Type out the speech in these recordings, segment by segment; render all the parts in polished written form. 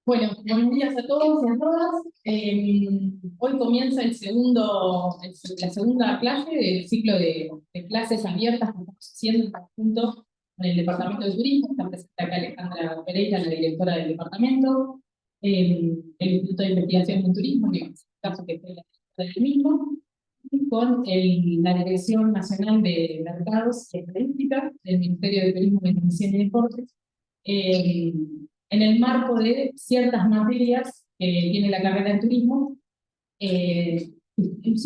Bueno, buenos días a todos y a todas. Hoy comienza la segunda clase del ciclo de clases abiertas que estamos haciendo en conjunto con el Departamento de Turismo. Está presente acá Alejandra Pereira, la directora del departamento, el Instituto de Investigación en Turismo, que en este caso que fue la directora del mismo, y con la Dirección Nacional de Mercados y Estadística del Ministerio de Turismo, Información y Deportes. En el marco de ciertas materias que tiene la carrera de turismo, es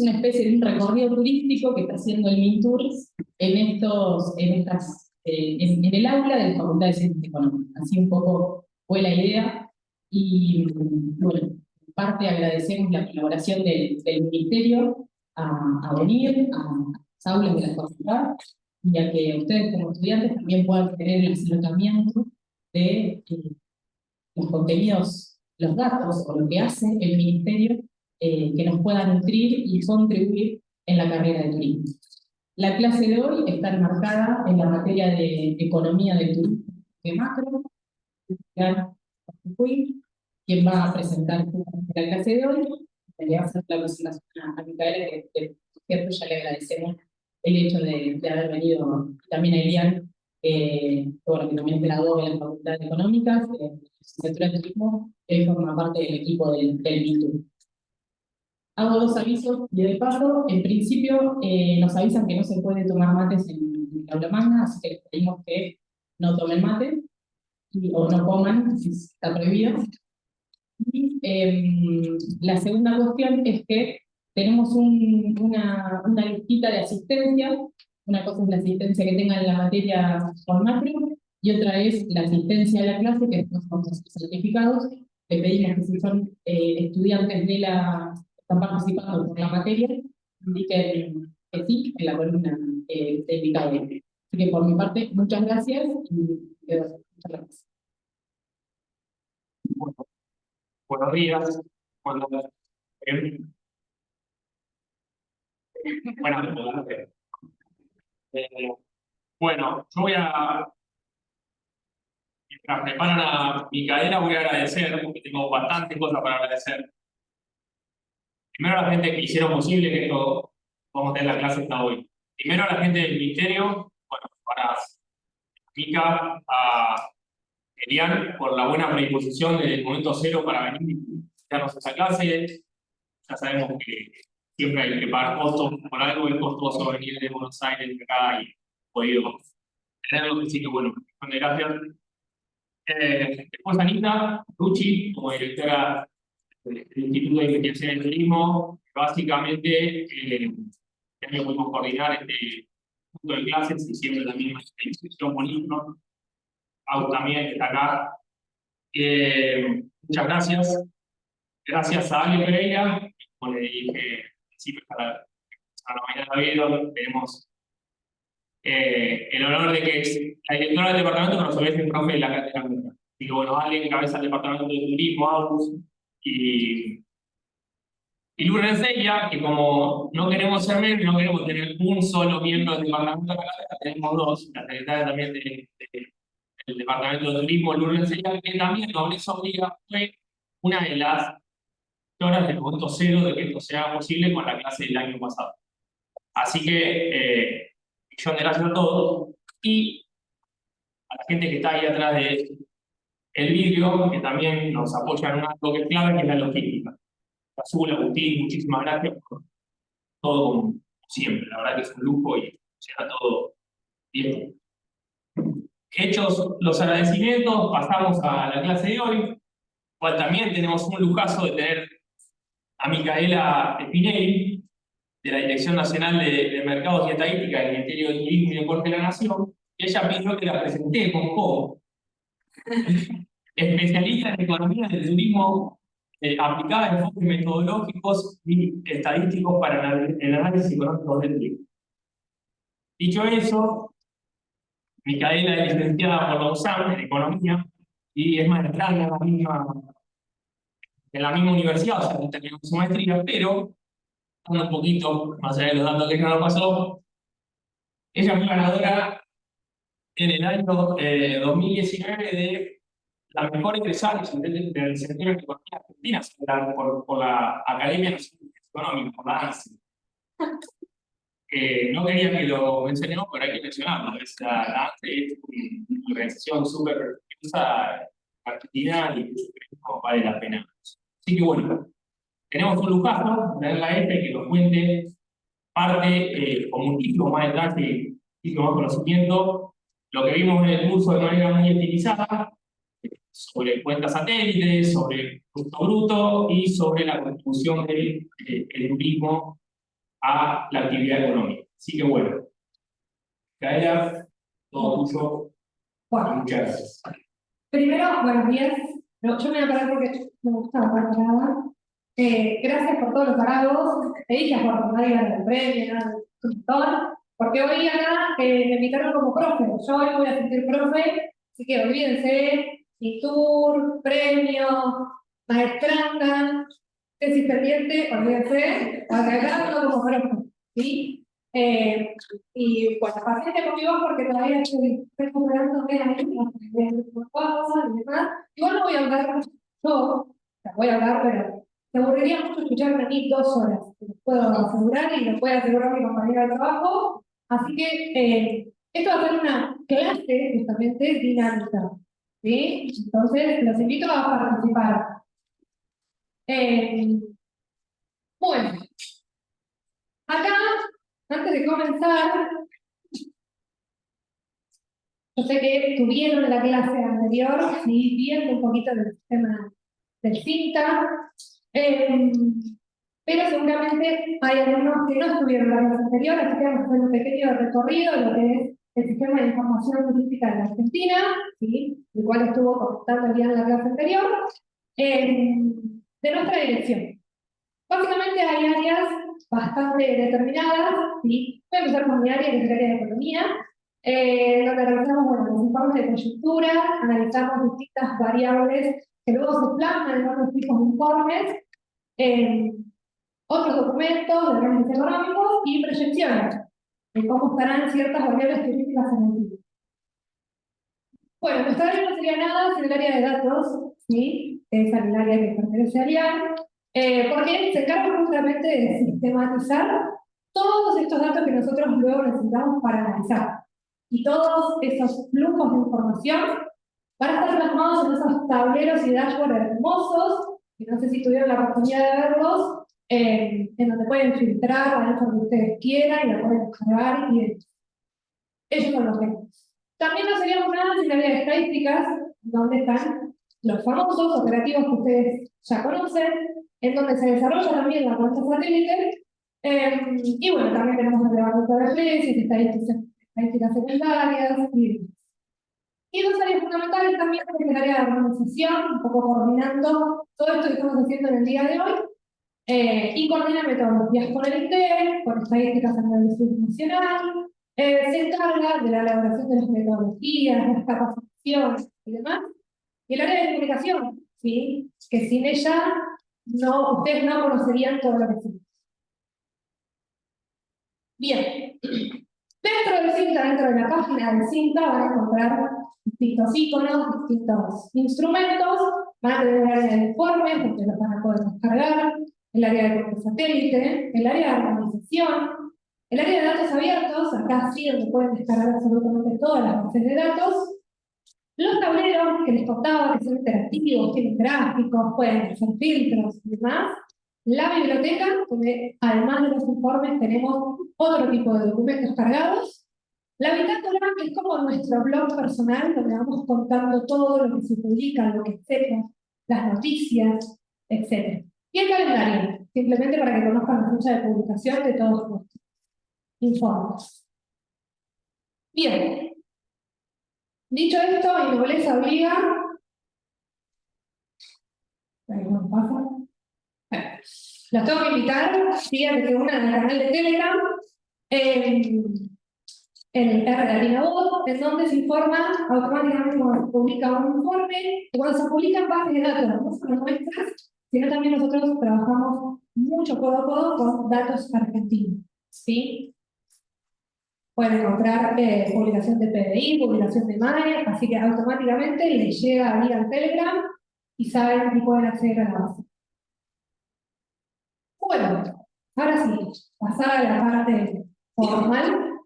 una especie de un recorrido turístico que está haciendo el MINTURS en el aula de la Facultad de Ciencias Económicas. Así un poco fue la idea y, bueno, en parte agradecemos la colaboración del Ministerio a venir a las aulas de la facultad y a que ustedes como estudiantes también puedan tener el acercamiento de los contenidos, los datos o lo que hace el Ministerio que nos pueda nutrir y contribuir en la carrera de turismo. La clase de hoy está enmarcada en la materia de economía del turismo de macro, quien va a presentar la clase de hoy. Le va a hacer la presentación a Micaela, que por cierto ya le agradecemos el hecho de haber venido, también a Elian, bueno, que también graduó en la Facultad de Económicas, licenciatura de Turismo, que forma parte del equipo del MITU. Hago dos avisos y de paso, en principio nos avisan que no se puede tomar mates en el aula magna, así que les pedimos que no tomen mate o no coman, si está prohibido. Y la segunda cuestión es que tenemos una listita de asistencia. Una cosa es la asistencia que tengan en la materia por macro, y otra es la asistencia a la clase, que después son los certificados. Le pedimos que si son estudiantes están participando por la materia, indiquen que sí en la columna técnica. Así que por mi parte, muchas gracias y muchas gracias. Buenos días. Bueno, yo voy a, mientras preparan a Micaela, voy a agradecer, porque tengo bastantes cosas para agradecer. Primero a la gente que hicieron posible que esto, vamos a tener la clase hasta hoy. Primero a la gente del Ministerio, bueno, para Mica, a Elian, por la buena predisposición desde el momento cero para venir a darnos esa clase. Ya sabemos que siempre hay que pagar costos por algo, es costoso venir de Buenos Aires de acá y podido tenerlo, así que bueno, gracias. Después Anita Rucci, como directora del Instituto de Investigación en Turismo, básicamente también pudimos coordinar este punto de clases y siempre también una institución bonita. Agus también que está acá. Muchas gracias. Gracias a Ale Pereira, como le dije, principio a la mañana vieron, tenemos el honor de que es la directora del departamento, pero a su vez el profe de la cátedra. Así que bueno, Ale encabeza el departamento de turismo, Agus, y Lourdes Eya, que como no queremos ser menos, no queremos tener un solo miembro del departamento de la cátedra, tenemos dos, la secretaria también del departamento de turismo, Lourdes Eya, que también nobleza obliga, fue una de las horas del momento cero de que esto sea posible con la clase del año pasado. Así que, millón de gracias a todos, y a la gente que está ahí atrás del vidrio, que también nos apoya en algo que es clave, que es la logística. Azul, Agustín, muchísimas gracias por todo como siempre. La verdad que es un lujo y será todo bien. Hechos los agradecimientos, pasamos a la clase de hoy, cual también tenemos un lujazo de tener a Micaela Spinelli, de la Dirección Nacional de Mercados y Estadística del Ministerio de Turismo y Deporte de la Nación, y ella pidió que la presentemos como especialista en economía del turismo aplicada a enfoques metodológicos y estadísticos para el análisis económico del turismo. Dicho eso, Micaela es licenciada por la USAM en Economía y es maestranda en la misma universidad, o sea, no tenemos su maestría, pero un poquito más allá de los datos que nos pasó. Ella fue ganadora en el año 2019 de la mejor egresada del sector de economía argentina por la Academia Nacional Económica, por la ANSI. No quería que lo mencionemos, pero hay que mencionarlo. La ANSI es una organización súper famosa argentina y que vale la pena. Así que bueno, tenemos un lujazo de la que nos cuente parte con muchísimo más detalle, muchísimo más conocimiento, lo que vimos en el curso de manera muy estilizada, sobre cuentas satélites, sobre Producto Bruto y sobre la contribución del turismo a la actividad económica. Así que bueno, Gaela, todo tuyo. Bueno, Muchas gracias. primero, buenos días. No, yo me voy a parar porque me gusta la parada. Gracias por todos los halagos. Te dije por nadie del premio, nada del tutor, porque hoy acá me invitaron como profe. Yo hoy voy a sentir profe, así que olvídense, mi tour, premio, maestranda, tesis pendiente, olvídense, acá como profe, ¿sí? Y bueno, paciente conmigo porque todavía estoy recuperándome ahí, de cosas y demás. Igual no voy a hablar yo, o sea, voy a hablar, pero me aburriría mucho escucharme a mí 2 horas, te lo puedo asegurar y lo puede asegurar mi compañera de trabajo. Así que esto va a ser una clase justamente dinámica, ¿sí? Entonces, los invito a participar. Bueno, acá, antes de comenzar, yo sé que tuvieron la clase anterior, ¿sí? Viendo un poquito del sistema del CINTA, pero seguramente hay algunos que no estuvieron en la clase anterior, así que vamos a hacer un pequeño recorrido de lo que es el sistema de información turística de la Argentina, ¿sí? El cual estuvo comentando ya en la clase anterior, de nuestra dirección. Básicamente hay áreas bastante determinadas, ¿sí? Voy a empezar con mi área, que es el área de economía, donde realizamos los informes de coyuntura, analizamos distintas variables que luego se plasman en otros tipos de informes, otros documentos de análisis económicos y proyecciones de cómo estarán ciertas variables turísticas en el tiempo. Bueno, nuestra área no sería nada sin el área de datos, ¿sí? Es el área que pertenece a Ariane, porque se encarga justamente de sistematizar todos estos datos que nosotros luego necesitamos para analizar. Y todos esos flujos de información van a estar plasmados en esos tableros y dashboards hermosos, que no sé si tuvieron la oportunidad de verlos, en donde pueden filtrar la info que ustedes quieran y la pueden descargar y ellos son los tenemos. También no seríamos nada sin el área de estadísticas, donde están los famosos operativos que ustedes ya conocen, en donde se desarrolla también la cuenta satélite, y bueno, también tenemos el levantamiento de precios, estadísticas secundarias y dos áreas fundamentales también, que es el área de organización, un poco coordinando todo esto que estamos haciendo en el día de hoy, y coordina metodologías con el INTEC, con estadísticas a nivel nacional, se encarga de la elaboración de las metodologías, las capacitaciones y demás, y el área de comunicación, ¿sí? Que sin ella ustedes no conocerían todo lo que hacemos. Bien, dentro del CINTA, dentro de la página del CINTA, van a encontrar distintos iconos, distintos instrumentos, van a tener el área de informes, donde los van a poder descargar, el área de corte satélite, el área de organización, el área de datos abiertos, acá sí donde pueden descargar absolutamente todas las bases de datos, los tableros que les contaba que son interactivos, tienen gráficos, pueden hacer filtros y demás, la biblioteca, donde además de los informes tenemos otro tipo de documentos cargados, la bitácora es como nuestro blog personal, donde vamos contando todo lo que se publica, lo que hacemos, las noticias, etc. Y el calendario, simplemente para que conozcan la fecha de publicación de todos los informes. Bien, dicho esto, mi nobleza obliga. No pasa. Bueno, los tengo que invitar, sí, a que se unan al canal de Telegram, en el R Bot, en donde se informa automáticamente cuando se publica un informe, y cuando se publican bases de datos, no solo nuestras, sino también nosotros trabajamos mucho codo a codo con datos argentinos, ¿sí? pueden encontrar publicación de PDI, publicación de MAE, así que automáticamente les llega ahí al Telegram y saben y pueden acceder a la base. Bueno, ahora sí, pasada a la parte formal,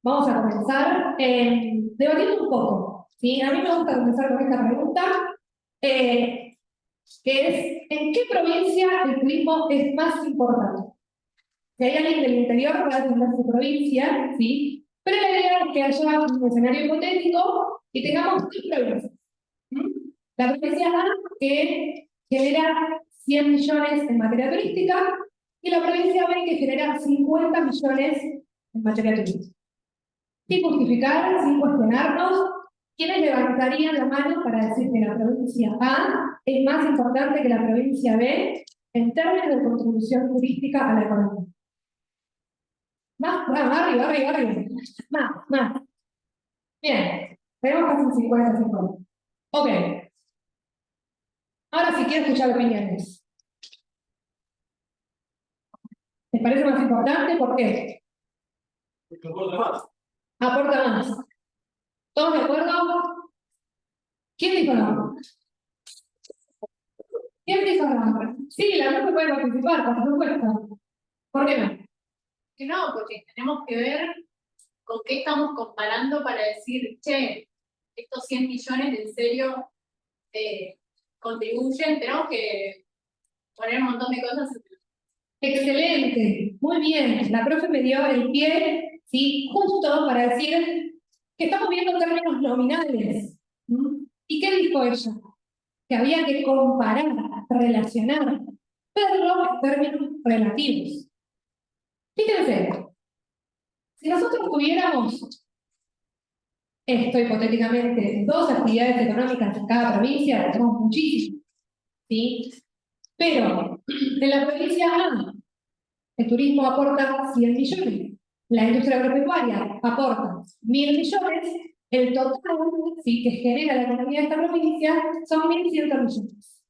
vamos a comenzar debatiendo un poco. ¿Sí? A mí me gusta comenzar con esta pregunta, que es, ¿en qué provincia el turismo es más importante? Si hay alguien del interior, va a defender su provincia, ¿sí? Pero la idea es que haya un escenario hipotético y tengamos tres provincias. La provincia A, que genera 100 millones en materia turística, y la provincia B, que genera 50 millones en materia turística. Sin justificar, sin cuestionarnos, ¿quiénes levantarían la mano para decir que la provincia A es más importante que la provincia B en términos de contribución turística a la economía? Más, arriba. Más. Bien, tenemos casi 50-50. Ok. Ahora sí quiero escuchar opiniones. ¿Les parece más importante? ¿Por qué? Aporta más. ¿Todos de acuerdo? ¿Quién dijo no? ¿Quién dijo no? Sí, la gente puede participar, por supuesto. ¿Por qué no? Que no, porque tenemos que ver con qué estamos comparando para decir, che, estos 100 millones en serio contribuyen, tenemos que poner un montón de cosas. Excelente, muy bien. La profe me dio el pie, sí, justo para decir que estamos viendo términos nominales. ¿Y qué dijo ella? Que había que comparar, relacionar, verlo en términos relativos. Fíjense, si nosotros tuviéramos esto hipotéticamente, dos actividades económicas en cada provincia, tenemos muchísimo, ¿sí? Pero en la provincia A, el turismo aporta 100 millones, la industria agropecuaria aporta 1.000 millones, el total, ¿sí?, que genera la economía de esta provincia son 1.100 millones.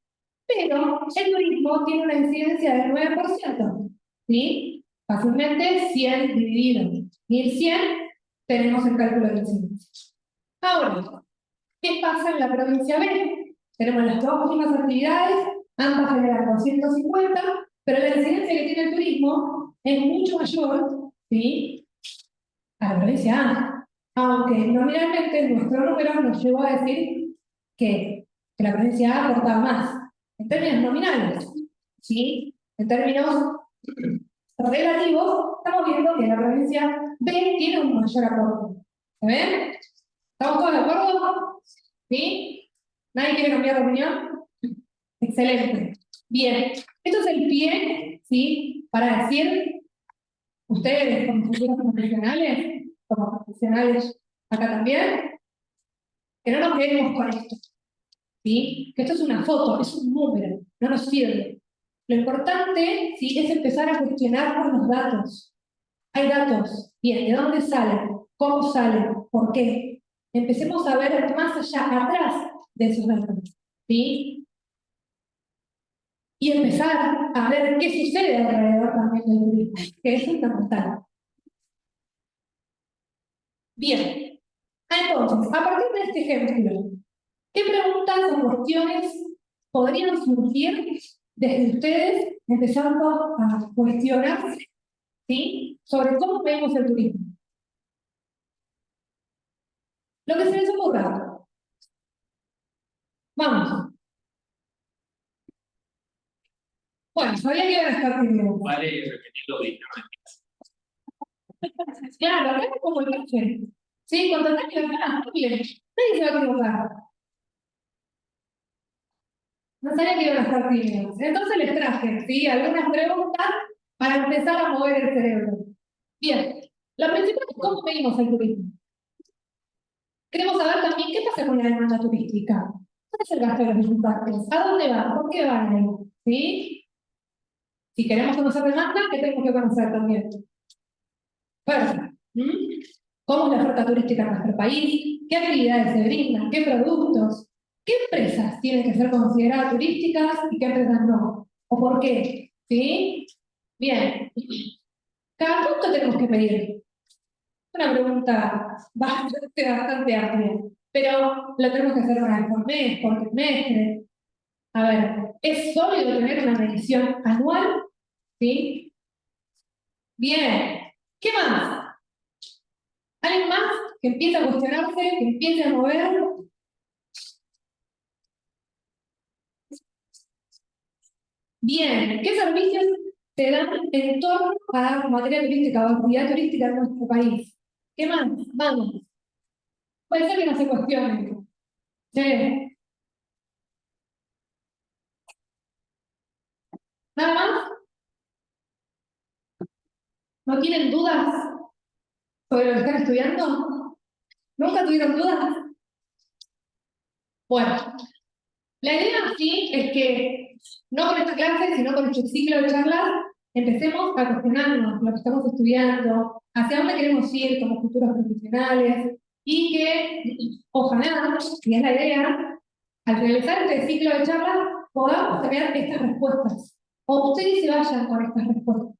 Pero el turismo tiene una incidencia del 9%, ¿sí? Fácilmente 100 dividido 1.100, tenemos el cálculo de incidencia. Ahora, ¿qué pasa en la provincia B? Tenemos las dos últimas actividades, ambas generan 250, pero la incidencia que tiene el turismo es mucho mayor, ¿sí?, a la provincia A. Aunque nominalmente nuestro número nos llevó a decir que la provincia A aportaba más, en términos nominales, ¿sí? En términos relativos, estamos viendo que la provincia B tiene un mayor aporte. ¿Se ven? ¿Estamos todos de acuerdo? ¿Sí? ¿Nadie quiere cambiar de opinión? Excelente. Bien, esto es el pie, ¿sí?, para decir, ustedes como futuros profesionales, como profesionales acá también, que no nos quedemos con esto, ¿sí? Que esto es una foto, es un número, no nos sirve. Lo importante, ¿sí?, es empezar a cuestionar los datos. Hay datos, bien, ¿de dónde salen? ¿Cómo salen? ¿Por qué? Empecemos a ver más allá, atrás de esos datos, ¿sí? Y empezar a ver qué sucede alrededor también del turismo, que es fundamental. Bien, entonces, a partir de este ejemplo, ¿qué preguntas o cuestiones podrían surgir desde ustedes empezando a cuestionarse, ¿sí?, sobre cómo vemos el turismo? Lo que se les ocurra. Vamos. Bueno, sabía que iban a estar primero. Vale, repetirlo digamos. Claro, acá es como el profe. Sí, cuando están en la muy bien. Nadie se va a equivocar. No sabía que iban a estar tímidos. Entonces les traje, ¿sí?, algunas preguntas para empezar a mover el cerebro. Bien, la principal es cómo medimos el turismo. Queremos saber también qué pasa con la demanda turística. ¿Cuál es el gasto de los impactos? ¿A dónde van? ¿Por qué van ahí? ¿Sí? Si queremos conocer demanda, ¿qué tenemos que conocer también? Fuerza. ¿Cómo es la oferta turística en nuestro país? ¿Qué actividades se brindan? ¿Qué productos? ¿Qué empresas tienen que ser consideradas turísticas y qué empresas no? ¿O por qué? ¿Sí? Bien. Cada punto tenemos que medir. Una pregunta bastante amplia, pero lo tenemos que hacer una vez por mes, por trimestre. A ver, ¿es sólido tener una medición anual? ¿Sí? Bien. ¿Qué más? ¿Alguien más que empiece a cuestionarse, que empiece a mover? Bien. ¿Qué servicios se dan en torno a materia turística o actividad turística en nuestro país? ¿Qué más? Vamos. Puede ser que no se cuestionen. Sí. ¿Nada más? ¿No tienen dudas sobre lo que están estudiando? ¿Nunca tuvieron dudas? Bueno, la idea sí es que no con esta clase, sino con este ciclo de charlas, empecemos a cuestionarnos lo que estamos estudiando, hacia dónde queremos ir como futuros profesionales, y que, ojalá, si es la idea, al finalizar este ciclo de charlas, podamos tener estas respuestas, o ustedes se vayan con estas respuestas,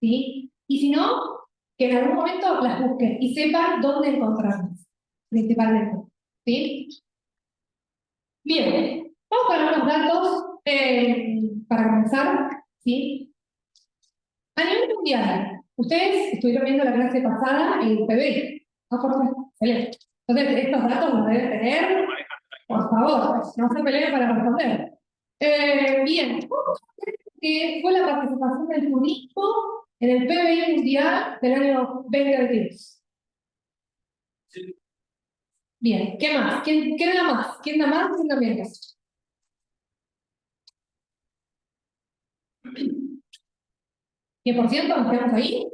¿sí? Y si no, que en algún momento las busquen y sepan dónde encontrarlas, principalmente, ¿sí? Bien, vamos con algunos datos para comenzar, ¿sí? A nivel mundial, ustedes estuvieron viendo la clase pasada en PB, ¿no, Jorge? Excelente. Entonces, estos datos los deben tener, por favor, no se peleen para responder. Bien, ¿qué fue la participación del turismo en el PBI mundial del año 2022? Bien, ¿qué más? ¿Quién da más? ¿Quién da más? ¿Quién da menos? ¿10%? ¿Nos quedamos ahí?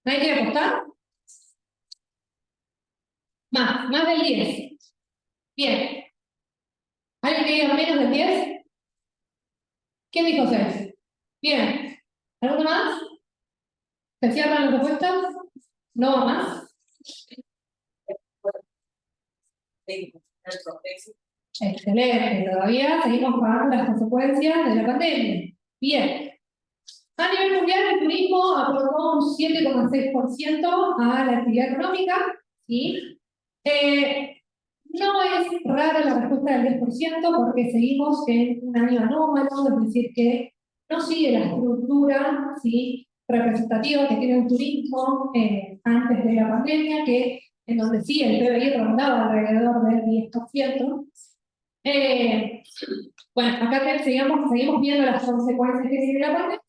¿Nadie quiere apostar? Más del 10. Bien. ¿Alguien que diga menos del 10? ¿Quién dijo 6? Bien. ¿Alguno más? ¿Se cierran las respuestas? ¿No va más? Excelente. Todavía seguimos pagando las consecuencias de la pandemia. Bien. A nivel mundial, el turismo aportó un 7,6% a la actividad económica, ¿sí? No es rara la respuesta del 10% porque seguimos en un año anómalo, es decir, que no sigue la estructura, ¿sí?, representativa que tiene el turismo antes de la pandemia, en donde sí el PBI rondaba alrededor del 10%. Bueno, acá seguimos viendo las consecuencias que tiene la pandemia.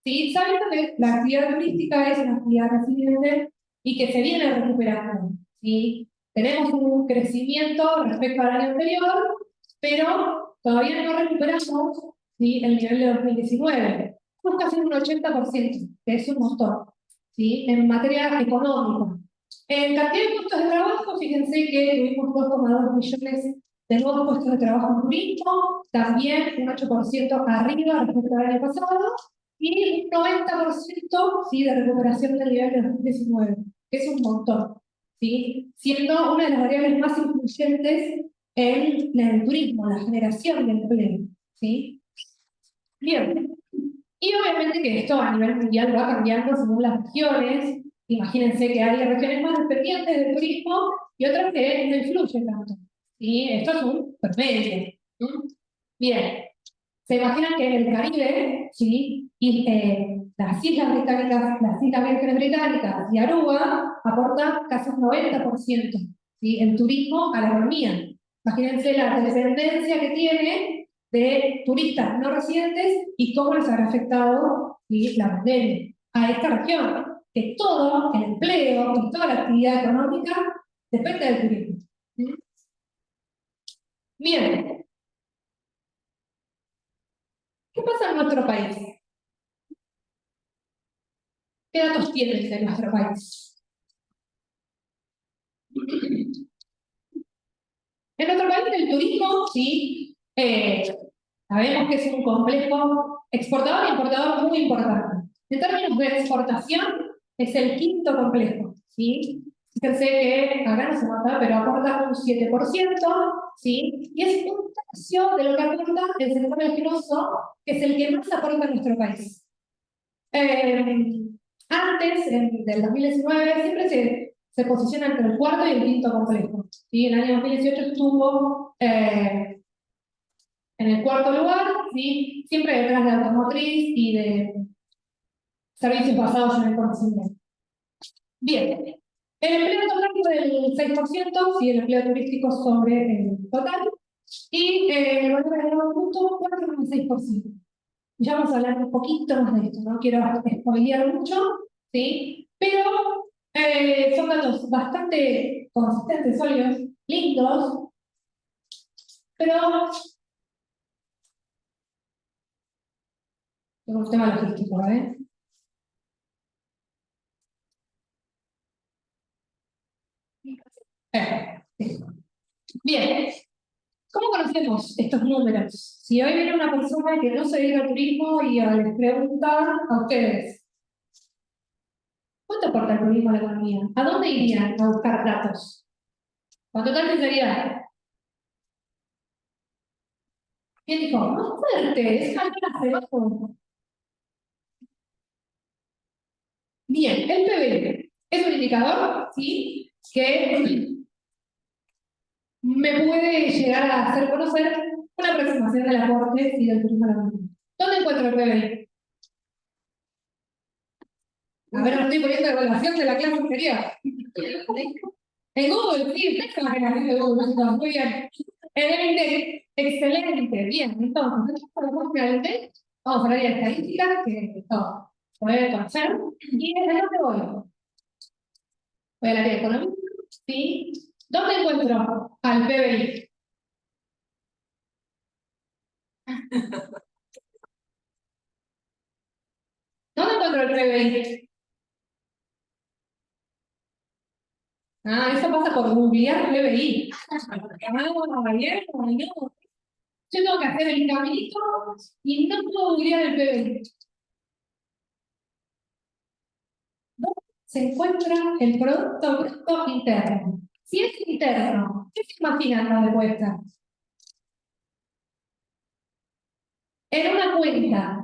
Sí, sabiendo que la actividad turística es una actividad resiliente y que se viene recuperando, ¿sí? Tenemos un crecimiento respecto al año anterior, pero todavía no recuperamos, ¿sí?, el nivel de 2019. Estamos casi en un 80%, que es un montón, ¿sí?, en materia económica. En cantidad de puestos de trabajo, fíjense que tuvimos 2,2 millones de nuevos puestos de trabajo en turismo, también un 8% arriba respecto al año pasado, y un 90%, ¿sí?, de recuperación del nivel de 2019, que es un montón, ¿sí?, siendo una de las variables más influyentes en el turismo, la generación de empleo, ¿sí? Bien, y obviamente que esto a nivel mundial va cambiando según las regiones. Imagínense que hay regiones más dependientes del turismo y otras que no influyen tanto, ¿sí? Esto es un promedio. Bien. ¿Se imaginan que en el Caribe, sí, y las Islas Británicas, las Islas Vírgenes Británicas y Aruba aportan casi un 90%, ¿sí?, el turismo a la economía? Imagínense la dependencia que tiene de turistas no residentes y cómo les habrá afectado, ¿sí?, la pandemia a esta región, que todo el empleo y toda la actividad económica depende del turismo. ¿Sí? Bien. ¿Qué pasa en nuestro país? ¿Qué datos tienen de nuestro país? En nuestro país el turismo, sí, sabemos que es un complejo exportador e importador muy importante. En términos de exportación, es el quinto complejo, ¿sí? Fíjense que acá no se nota, pero aporta un 7%, ¿sí? Y es un tercio de lo que aporta el sector religioso, que es el que más aporta a nuestro país. Antes, del 2019, siempre se posiciona entre el cuarto y el quinto complejo. ¿Sí? En el año 2018 estuvo en el cuarto lugar, ¿sí? Siempre detrás de automotriz y de servicios basados en el conocimiento. Bien, el empleo total fue del 6%, ¿sí? El empleo turístico sobre el total, y el valor agregado bruto 4,6%. Ya vamos a hablar un poquito más de esto, no quiero spoilear mucho, ¿sí? Pero son datos bastante consistentes, sólidos, lindos, pero tengo un tema logístico, ¿eh? Sí. Bien, ¿cómo conocemos estos números? Si hoy viene una persona que no se dedica al turismo y les pregunta a ustedes, ¿cuánto aporta el turismo a la economía? ¿A dónde irían a buscar datos? Con total sinceridad. ¿Quién dijo? No fuerte, es falta hacer esto. Bien, el PBI es un indicador, ¿sí? Que me puede llegar a hacer conocer una aproximación del aporte y del turismo a la economía. ¿Dónde encuentro el PBI? A ver, me estoy poniendo evaluación de la clase anterior. En Google, sí, esta es la generación de Google, no, muy bien. En el INDEC, excelente, bien. Entonces, podemos realmente, vamos a hablar de estadísticas, que todo puede conocer. ¿Y desde dónde voy? Voy al área de economía, ¿sí? ¿Dónde encuentro al PBI? ¿Dónde encuentro el PBI? Ah, eso pasa por googlear PBI. Ah, bien, no. Yo tengo que hacer el caminito y no puedo googlear el PBI. ¿Dónde se encuentra el Producto Bruto Interno? Si es interno, ¿qué se imaginan dónde puede estar? En una cuenta.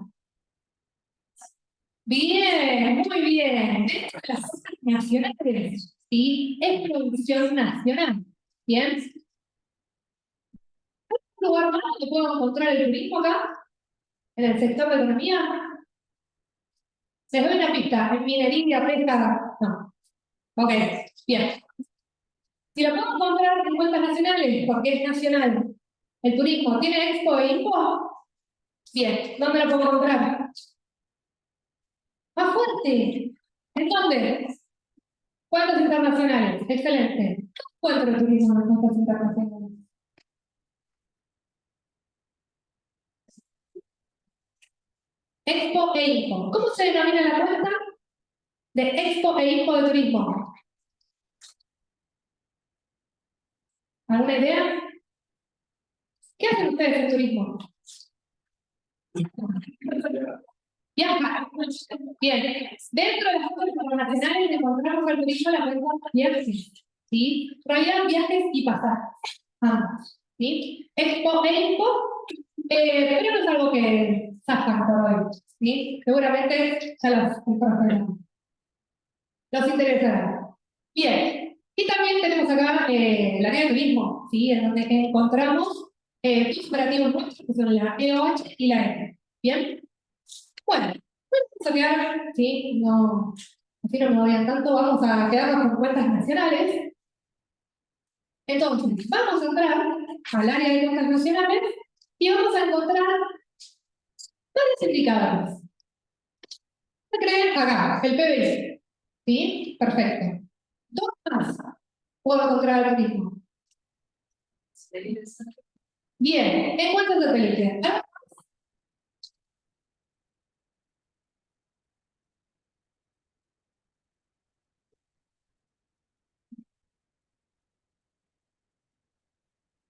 Bien, muy bien. Dentro de las cosas nacionales, ¿sí? Es producción nacional. Bien. ¿Un lugar más donde puedo encontrar el turismo acá? ¿En el sector de economía? Les doy una pista. ¿En minería, pesca? No. Ok, bien. Si lo puedo encontrar en cuentas nacionales, porque es nacional, el turismo tiene expo e impo, bien. ¿Dónde lo puedo encontrar? Más fuerte. ¿En dónde? Cuentas internacionales. Excelente. ¿Cuánto el turismo en cuentas internacionales? Expo e Info. ¿Cómo se denomina la cuenta de Expo e Info de turismo? ¿Alguna idea? ¿Qué hacen ustedes en turismo? Viajar. Bien. Dentro de las cuentas internacionales encontramos al turismo la cuenta viajes. ¿Sí? Royal viajes y pasajes. Ambos. ¿Sí? Expo e Info. Pero no es algo que sacan por hoy. ¿Sí? Seguramente ya los interesará. Bien, y también tenemos acá el área de turismo, ¿sí? En donde encontramos dos operativos nuestros, que son la EOH y la ENE. Bien, bueno, vamos a quedar, ¿sí? No, así no me voy a tanto, vamos a quedarnos con cuentas nacionales. Entonces, vamos a entrar al área de cuentas nacionales y vamos a encontrar varios indicadores. ¿Qué creen acá? El PBI. ¿Sí? Perfecto. Dos más puedo encontrar el turismo. Bien, en cuanto a satélite.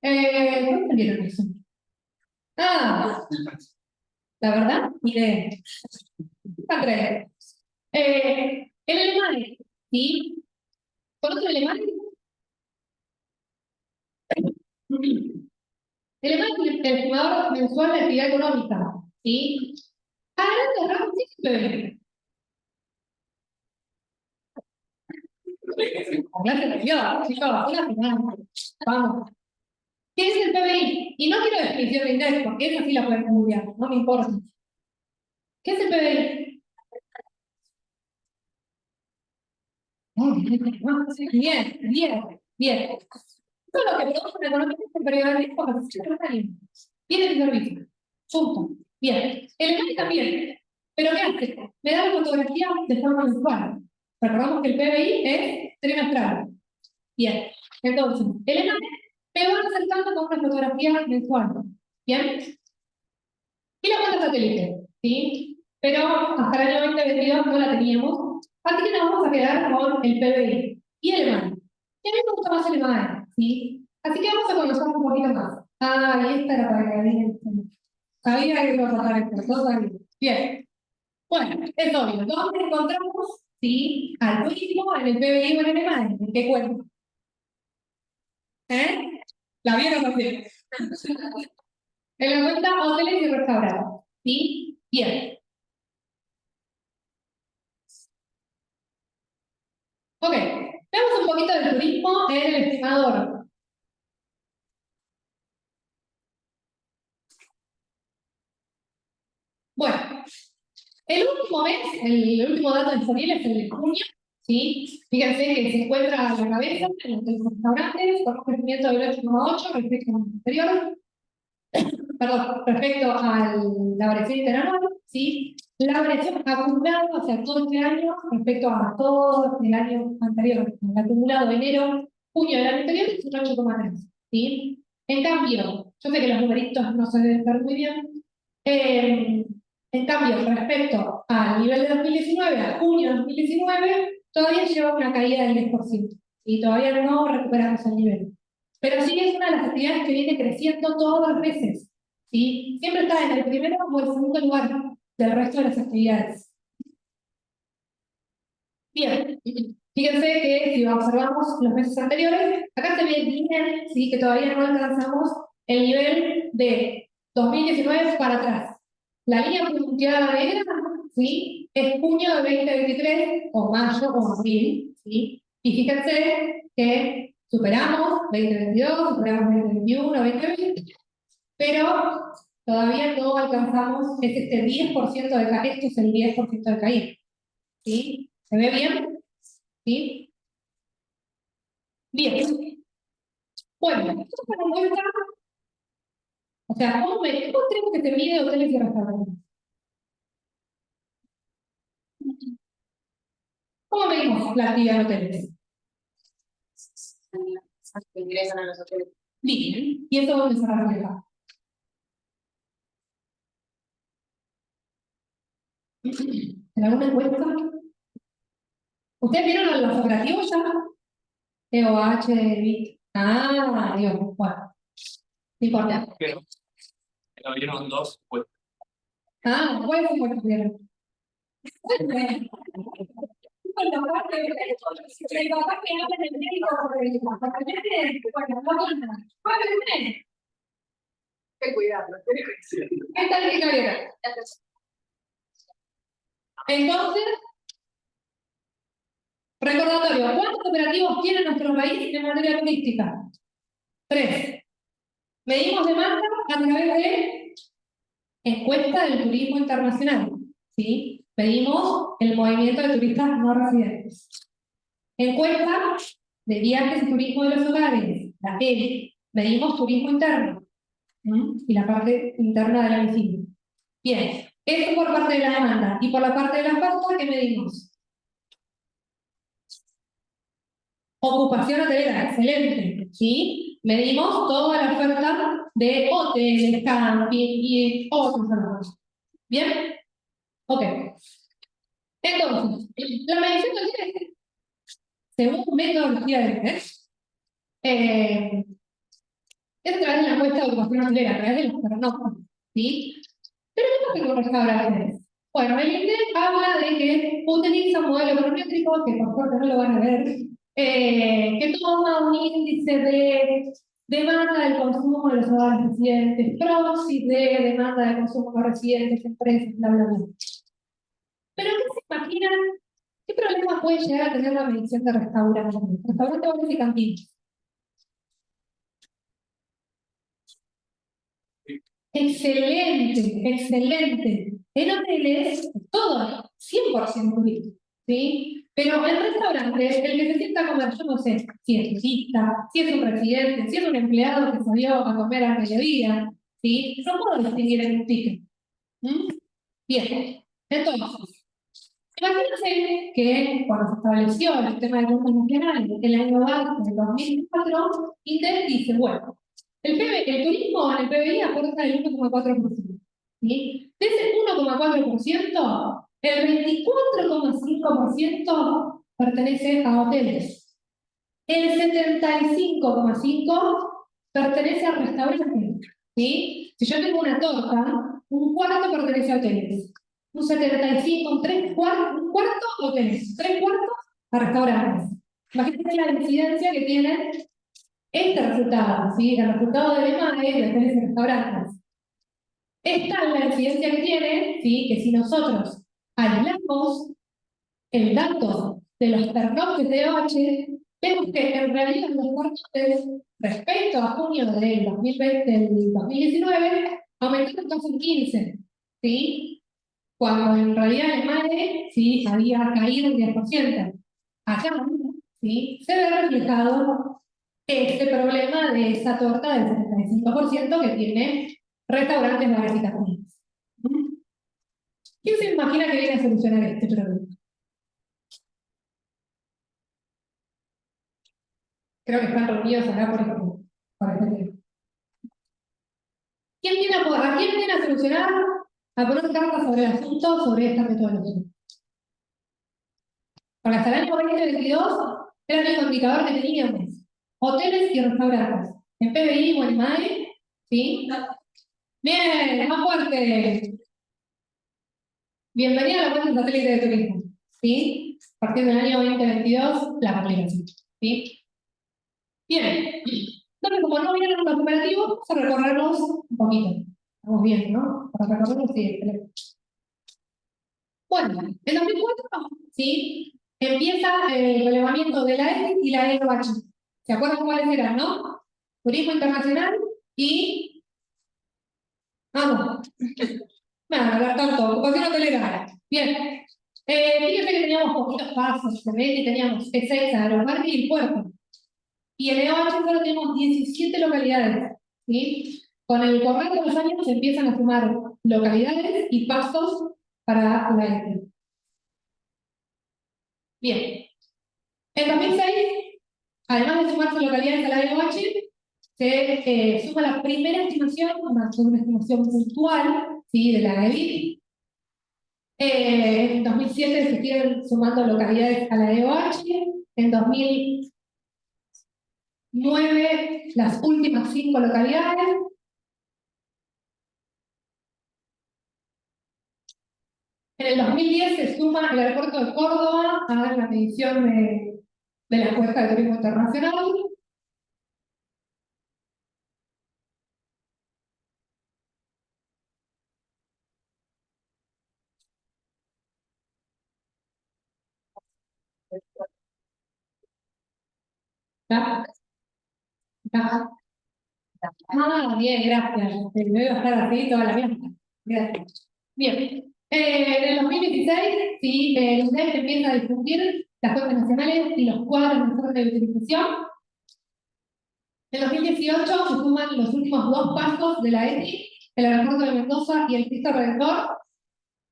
¿Cómo entendieron eso? Ah, la verdad, mire, está creer. El alemán, ¿sí? ¿Conoce el alemán? El alemán es el estimador mensual de actividad económica, ¿sí? A grandes rasgos, sí se puede ver. La clase anterior, chicos, una semana. Vamos. ¿Qué es el PBI? Y no quiero definición de inglés, porque esa sí la pueden googlear, no me importa. ¿Qué es el PBI? Bien, bien, bien. Todo lo que produce una economía es el periodo de riesgo que se llama bienes y servicios. Punto. Bien. El EMAI también. ¿Pero qué hace? Me da la fotografía de forma mensual. Recordamos que el PBI es trimestral. Bien. Entonces, el EMAI me va acercando con una fotografía mensual. Bien. Y la cuenta satélite. ¿Sí? Pero hasta el año 2022 no la teníamos. Así que nos vamos a quedar con el PBI y el EMAI. Y a mí me gusta más el EMAI. ¿Sí? Así que vamos a conocer un poquito más. Ah, y esta era para que vean. Sabía que iba a pasar esto, todo sabía. Bien. Bueno, es obvio. ¿Dónde encontramos? Sí, al turismo, en el PBI o en el EMAI. ¿En qué cuenta? ¿Eh? ¿La vieron así? En la cuenta hoteles y restaurantes. ¿Sí? Bien. Ok. Veamos un poquito del turismo en el estimador. Bueno, el último mes, el último dato disponible es el de junio, ¿sí? Fíjense que se encuentra a la cabeza en los restaurantes con un crecimiento del 8,8 respecto al anterior, perdón, respecto a la variación interanual, ¿sí? La variación acumulada, o sea, todo este año respecto a todo el año anterior, el acumulado de enero, junio del año anterior es un 8,3, ¿sí? En cambio, yo sé que los numeritos no se deben ver muy bien, en cambio, respecto al nivel de 2019, a junio de 2019, todavía lleva una caída del 10%. Y todavía no recuperamos el nivel. Pero sí es una de las actividades que viene creciendo todos los meses. ¿Sí? Siempre está en el primero o el segundo lugar del resto de las actividades. Bien. Fíjense que si observamos los meses anteriores, acá se ve bien, ¿sí? Que todavía no alcanzamos el nivel de 2019 para atrás. La línea punteada negra, ¿sí? Es junio de 2023, o mayo, o abril, ¿sí? Y fíjense que superamos 2022, superamos 2021, 2020, pero todavía no alcanzamos este 10% de caída, esto es el 10% de caída, ¿sí? ¿Se ve bien? ¿Sí? Bien. Bueno, esto es una muestra, o sea, ¿cómo tenemos que se mide hoteles y restaurantes? ¿Cómo medimos la actividad de hoteles? Que ingresan a los hoteles. Bien, y eso dónde se refleja. ¿En alguna encuesta? ¿Ustedes vieron los operativos ya? EOH, BIT. Ah, Dios, bueno, no importa. Pero lo vieron dos, pues. Ah, ¿cuál fue el que vieron? Bueno, la parte de el papá que habla del médico sobre el departamento, bueno, no pasa nada. ¿Cuál es? Qué cuidado. Esta es la historia. Entonces, recordatorio, ¿cuántos operativos tiene nuestro país en materia turística? 3. Medimos demanda a través de encuesta del turismo internacional, ¿sí? Medimos el movimiento de turistas no residentes. Encuesta de viajes y turismo de los hogares, la EVI. Medimos turismo interno, ¿sí? Y la parte interna de la vecina. Bien, esto por parte de la demanda. Y por la parte de la oferta, ¿qué medimos? Ocupación hotelera, excelente, ¿sí? Medimos toda la oferta de hoteles, camping y otros servicios. ¿Bien? Ok. Entonces, la medición de hoteles, según metodología de INDEX, es a través de la encuesta de ocupación hotelera, a través de los pernoctas, ¿sí? Pero ¿qué pasa con restaurantes? Bueno, el INDEX habla de que utiliza un modelo econométrico, que por suerte no lo van a ver, que toma un índice de demanda del consumo de los hogares residentes, proxy de demanda de consumo de residentes, empresas, bla, bla, bla. Pero ¿qué se imaginan? ¿Qué problema puede llegar a tener la medición de restaurantes? Restaurantes, bares y cantinas. Excelente, excelente. En hoteles, todo, 100% turismo, ¿sí? Pero en restaurantes, el que se sienta a comer, yo no sé si es turista, si es un residente, si es un empleado que salió a comer a mediodía, ¿sí? No puedo distinguir en un ticket. ¿Mm? Bien, entonces, imagínense que cuando se estableció el sistema de costos nacionales el año antes, en 2004, INDEC dice, bueno, el turismo en el PBI aporta el 1,4%. ¿Sí? De ese 1,4%, el 24,5% pertenece a hoteles. El 75,5% pertenece a restaurantes. ¿Sí? Si yo tengo una torta, un cuarto pertenece a hoteles. Un 75, un cuarto a hoteles. 3/4 a restaurantes. Imagínense la incidencia que tiene este resultado, ¿sí? El resultado del EMAE de hoteles y restaurantes. Esta es la incidencia que tiene, ¿sí? Que si nosotros aislamos el dato de los pernoctes de OH, vemos que en realidad los pernoctes, respecto a junio del 2020, del 2019, aumentaron casi un 15, ¿sí? Cuando en realidad el MAE, ¿sí? Había caído un 10%. Acá, ¿sí? Se ve reflejado este problema de esa torta del 75% que tiene restaurantes, bares y cantinas. ¿Quién se imagina que viene a solucionar este problema? Creo que están reunidos acá por este tema. ¿A quién viene a solucionar, a poner cartas sobre el asunto, sobre esta metodología? Porque hasta el año 2022 era el único indicador que teníamos. Hoteles y restaurantes. En PBI o en MAE, ¿sí? Bien, más fuerte. Bienvenida a la cuenta satélite de turismo, ¿sí? A partir del año 2022, la aplicación, ¿sí? Bien. Entonces, como no vieron los operativos, vamos a recorrerlos un poquito. Estamos bien, ¿no? Para recorrerlos, sí, excelente. Bueno, en 2004, ¿sí? Empieza el relevamiento de la ESI y la EOH. ¿Se acuerdan cuáles eran, no? Turismo internacional y... Vamos. Nada, no tanto, ocupación hotelera. Bien. Fíjense que teníamos poquitos pasos, se ve que teníamos Ezeiza, Aeroparque y el puerto. Y en EOH solo tenemos 17 localidades, ¿sí? Con el correr de los años se empiezan a sumar localidades y pasos para la ESI. Bien. En 2006, además de sumarse localidades a la EOH, se suma la primera estimación, una estimación puntual, ¿sí? De la EBIT. En 2007 se siguen sumando localidades a la EOH. En 2009, las últimas 5 localidades. En el 2010 se suma el aeropuerto de Córdoba a la medición de la encuesta de turismo internacional. ¿Ya? ¿Ya? Ah, bien, gracias. Me voy a estar así toda la vida. Gracias. Bien. En el 2016, sí, el UNED empieza a difundir las cuentas nacionales y los cuadros de informe de utilización. En 2018 se suman los últimos 2 pasos de la ETI, el aeropuerto de Mendoza y el Cristo Redentor.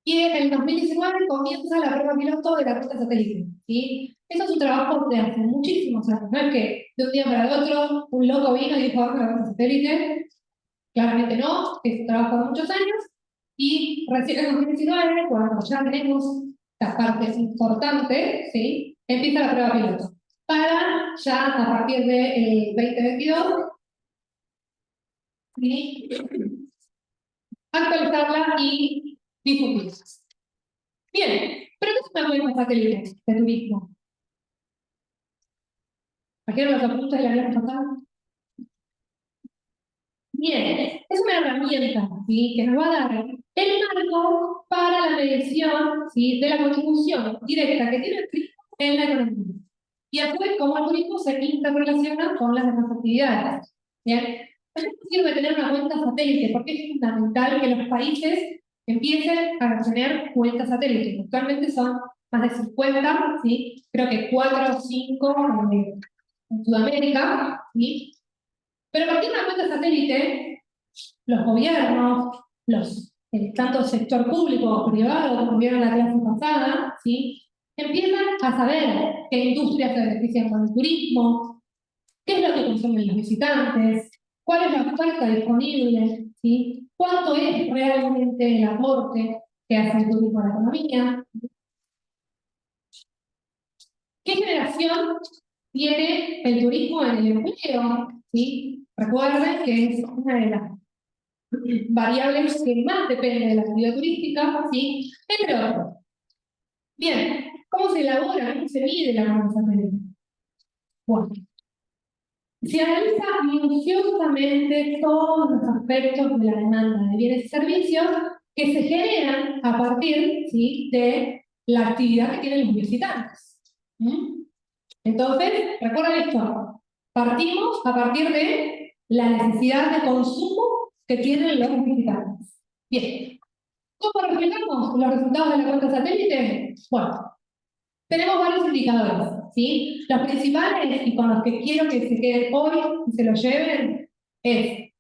Y en el 2019 comienza la prueba piloto de la ruta satélite, ¿sí? Eso es un trabajo de hace muchísimos años, no es que de un día para el otro un loco vino y dijo, vamos a la ruta satélite. Claramente no, es un trabajo de muchos años. Y recién en 2019, cuando ya tenemos las partes importantes, ¿sí? Empieza la prueba piloto. Para ya a partir del 2022, ¿sí? Actualizarla y difundirla. Bien, pero ¿qué es una cuenta satélite de turismo? ¿Trajeron los apuntes de la clase pasada? Bien, es una herramienta, ¿sí? Que nos va a dar el marco para la medición, ¿sí?, de la contribución directa que tiene el turismo en la economía. Y a su vez, cómo el turismo se interrelaciona con las demás actividades. ¿Bien? También sirve tener una cuenta satélite, porque es fundamental que los países empiecen a tener cuentas satélite. Actualmente son más de 50, ¿sí? Creo que 4 o 5 en Sudamérica, ¿sí? Pero a partir de una cuenta satélite, los gobiernos, tanto el sector público o privado, como vieron en la clase pasada, ¿sí?, empiezan a saber qué industrias se benefician con el turismo, qué es lo que consumen los visitantes, cuál es la oferta disponible, ¿sí?, cuánto es realmente el aporte que hace el turismo a la economía, qué generación tiene el turismo en el empleo, ¿sí? Recuerden que es una de las variables que más depende de la actividad turística, ¿sí?, entre otros. Bien, ¿cómo se elabora? ¿Cómo se mide la cuenta satélite? Bueno, se analiza minuciosamente todos los aspectos de la demanda de bienes y servicios que se generan a partir, ¿sí?, de la actividad que tienen los visitantes. Entonces, recuerden esto, partimos a partir de la necesidad de consumo que tienen los visitantes. Bien, ¿cómo reflejamos los resultados de la cuenta satélite? Bueno, tenemos varios indicadores, ¿sí? Los principales, y con los que quiero que se queden hoy y se los lleven, es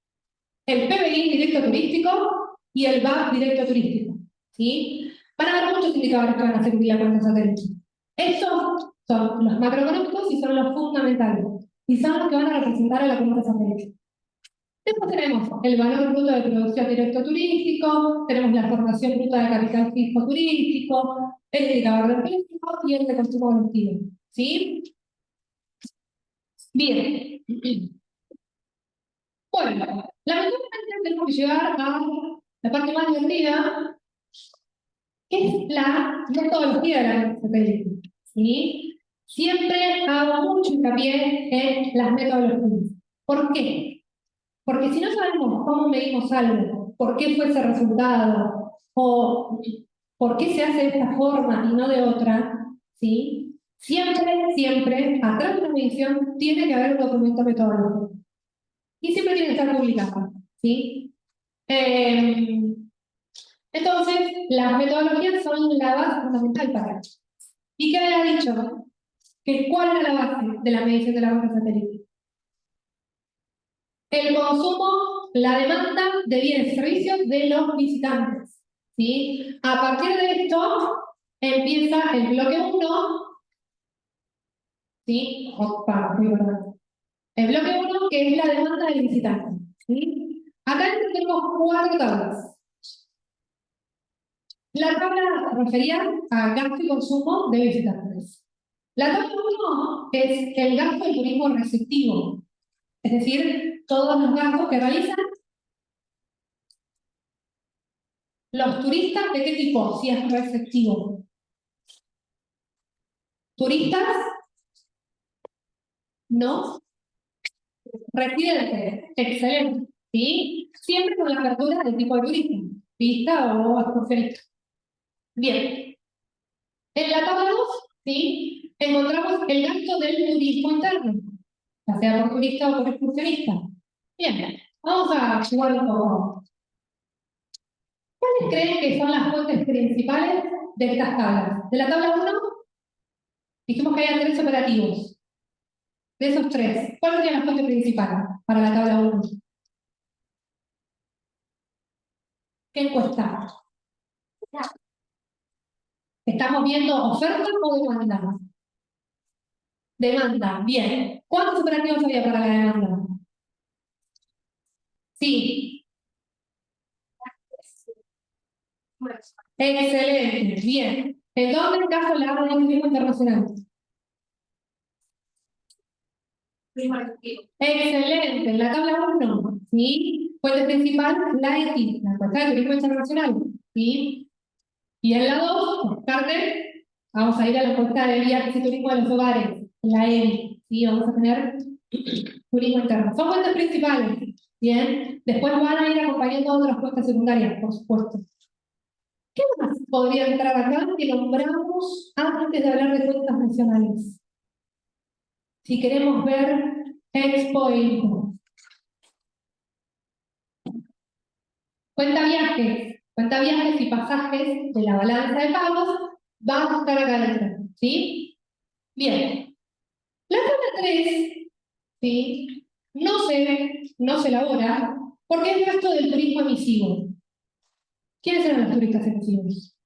el PBI directo turístico y el VAP directo turístico, ¿sí? Van a haber muchos indicadores que van a servir la cuenta satélite. Estos son los macroeconómicos y son los fundamentales, y son los que van a representar a la cuenta satélite. Después tenemos el valor bruto de producción directo turístico, tenemos la formación bruta de capital fijo turístico, el indicador de precio y el de consumo colectivo. ¿Sí? Bien. Bueno, lamentablemente tenemos que llegar a la parte más divertida, que es la metodología de la cuenta satélite. ¿Sí? Siempre hago mucho hincapié en las metodologías. ¿Por qué? Porque si no sabemos cómo medimos algo, por qué fue ese resultado, o por qué se hace de esta forma y no de otra, ¿sí? Siempre, atrás de una medición, tiene que haber un documento metodológico. Y siempre tiene que estar publicado, ¿sí? Entonces, las metodologías son la base fundamental para eso. ¿Y qué había dicho? ¿Cuál era la base de la medición de la cuenta satélite? El consumo, la demanda de bienes y servicios de los visitantes, ¿sí? A partir de esto empieza el bloque 1, ¿sí? El bloque 1, que es la demanda del visitante, ¿sí? Acá tenemos 4 tablas. La tabla refería a gasto y consumo de visitantes. La tabla 1 es el gasto del turismo receptivo, es decir, todos los gastos que realizan los turistas. ¿De qué tipo? Si es receptivo. Turistas no residentes. Excelente. ¿Sí? Siempre con la apertura del tipo de turismo. Pista o excursionista. Bien. En la tabla 2, ¿sí?, encontramos el gasto del turismo interno, ya sea por turista o por excursionista. Bien. Vamos a jugar un poco. ¿Cuáles creen que son las fuentes principales de estas tablas? De la tabla 1, dijimos que había 3 operativos. De esos 3, ¿cuál sería la fuente principal para la tabla 1? ¿Qué encuesta? ¿Estamos viendo oferta o demanda? Demanda, bien. ¿Cuántos operativos había para la demanda? Sí. Excelente, bien. ¿En dónde encaja la área de turismo internacional? Excelente, en la tabla 1, ¿sí? Fuente principal, la ETI, la encuesta de turismo internacional, ¿sí? Y en la 2, descarte, vamos a ir a la encuesta de viajes y turismo de los hogares, la EVI, ¿sí? Vamos a tener turismo interno. Son fuentes principales, ¿bien? Después van a ir acompañando otras fuentes secundarias, por supuesto, ¿Qué más podría entrar acá que nombramos antes de hablar de cuentas nacionales? Si queremos ver Expo e Info. Cuenta viajes y pasajes de la balanza de pagos va a estar acá adentro, ¿sí? Bien. La cuenta 3, ¿sí? No se elabora porque es gasto del turismo emisivo. ¿Quiénes eran los turistas emisivos?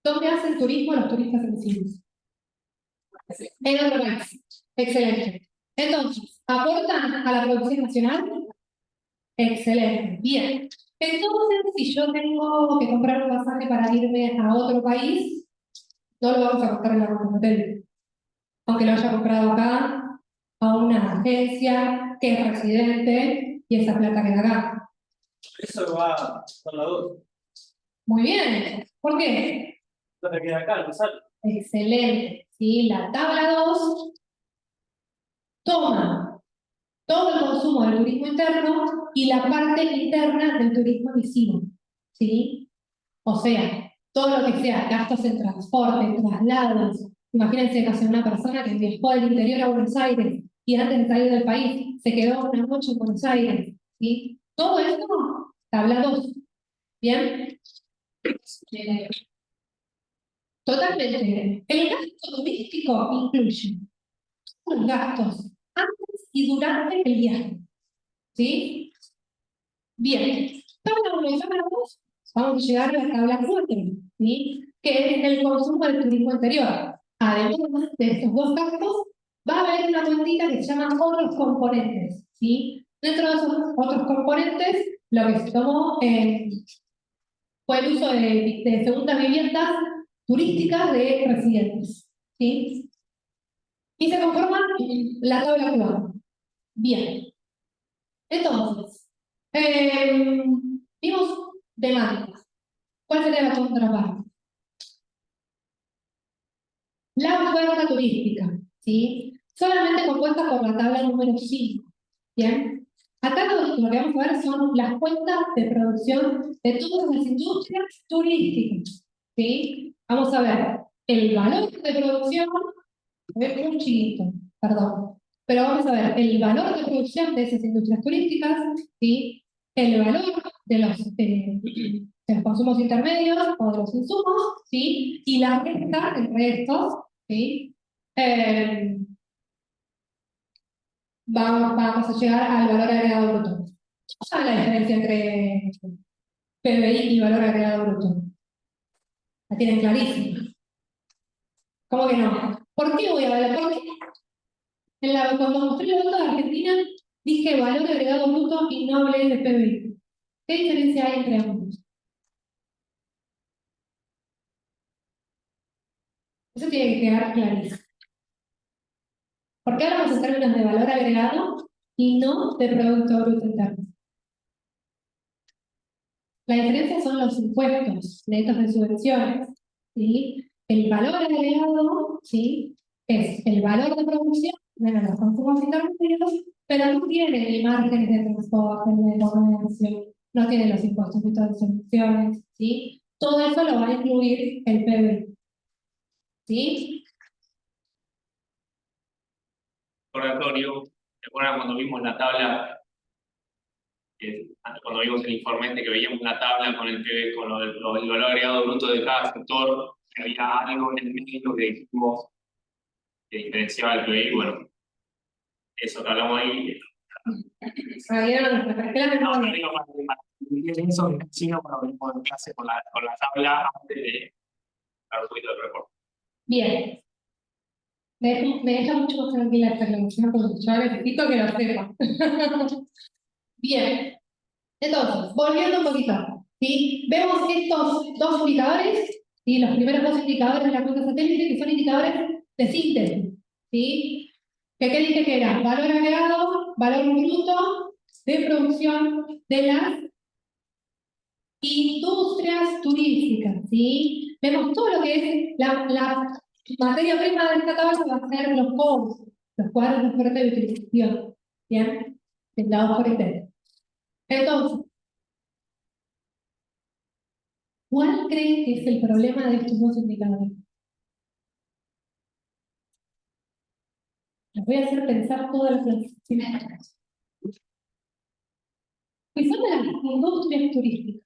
¿Dónde hacen turismo los turistas emisivos? En otro país. Excelente. Entonces, ¿aportan a la producción nacional? Excelente. Bien. Entonces, si yo tengo que comprar un pasaje para irme a otro país, no lo vamos a comprar en la hotel. Aunque lo haya comprado acá, a una agencia que es residente y esa plata queda acá. Eso va con la 2. Muy bien. ¿Por qué? Lo que queda acá, no sale. Excelente. ¿Sí? La tabla 2 toma todo el consumo del turismo interno y la parte interna del turismo emisivo. ¿Sí? O sea, todo lo que sea gastos en transporte, traslados. Imagínense que hace una persona que viajó del interior a Buenos Aires y antes de salir del país se quedó una noche en Buenos Aires. ¿Sí? Todo esto, tabla 2. ¿Bien? Totalmente. El gasto turístico incluye los gastos antes y durante el viaje. ¿Sí? Bien. Tabla 1 y tabla 2, vamos a llegar a la tabla 4, ¿sí? Que es el consumo del turismo interior. Además de estos dos gastos, va a haber una cuentita que se llama otros componentes. ¿Sí? Dentro de esos otros componentes, lo que se tomó fue el uso de segundas viviendas turísticas de residentes. ¿Sí? Y se conforma la tabla actual. Bien. Entonces, vimos demandas. ¿Cuál sería la contraparte? La oferta turística, ¿sí? Solamente compuesta por la tabla número 5. ¿Bien? Acá lo que vamos a ver son las cuentas de producción de todas las industrias turísticas. ¿Sí? Vamos a ver el valor de producción, es muy chiquito, perdón, pero vamos a ver el valor de producción de esas industrias turísticas, ¿sí? El valor de los consumos intermedios o de los insumos, ¿sí? Y la resta entre estos, ¿sí? Vamos a llegar al valor agregado bruto. ¿Cuál es la diferencia entre PBI y valor agregado bruto? La tienen clarísima. ¿Cómo que no? ¿Por qué voy a ver? ¿Por qué? Cuando mostré la nota de Argentina, dije valor agregado bruto y no hablé de PBI. ¿Qué diferencia hay entre ambos? Eso tiene que quedar clarísimo. ¿Por qué hablamos en términos de valor agregado y no de Producto Bruto Interno? La diferencia son los impuestos netos de subvenciones. ¿Sí? El valor agregado, ¿sí? Es el valor de producción menos los consumos intermedios, pero no tiene ni márgenes de transporte, ni de comercio, no tiene los impuestos netos de subvenciones, ¿sí? Todo eso lo va a incluir el PBI. ¿Sí? Oratorio, ¿te acuerdas cuando vimos la tabla? Cuando vimos el informe que veíamos la tabla con el valor agregado bruto de cada sector, que había algo en el medio que dijimos que diferenciaba el PBI, bueno, eso que hablamos ahí. No, no digo para entender eso, sino para venir en clase con la tabla antes de dar un poquito de reporte. Bien. Me deja mucho más tranquila esta relación porque yo necesito que lo sepa. Bien. Entonces, volviendo un poquito, ¿sí? Vemos estos dos indicadores, ¿sí? Los primeros dos indicadores de la cuenta satélite, que son indicadores de síntesis, ¿sí? ¿Qué dije que era? Valor agregado, valor bruto de producción de las industrias turísticas, ¿sí? Vemos todo lo que es la materia prima de esta tabla va a ser los COUs, los cuadros de oferta y utilización, Bien, brindados por IPEC. Entonces, ¿cuál creen que es el problema de estos dos indicadores? Les voy a hacer pensar todas las clases. Que son de las industrias turísticas,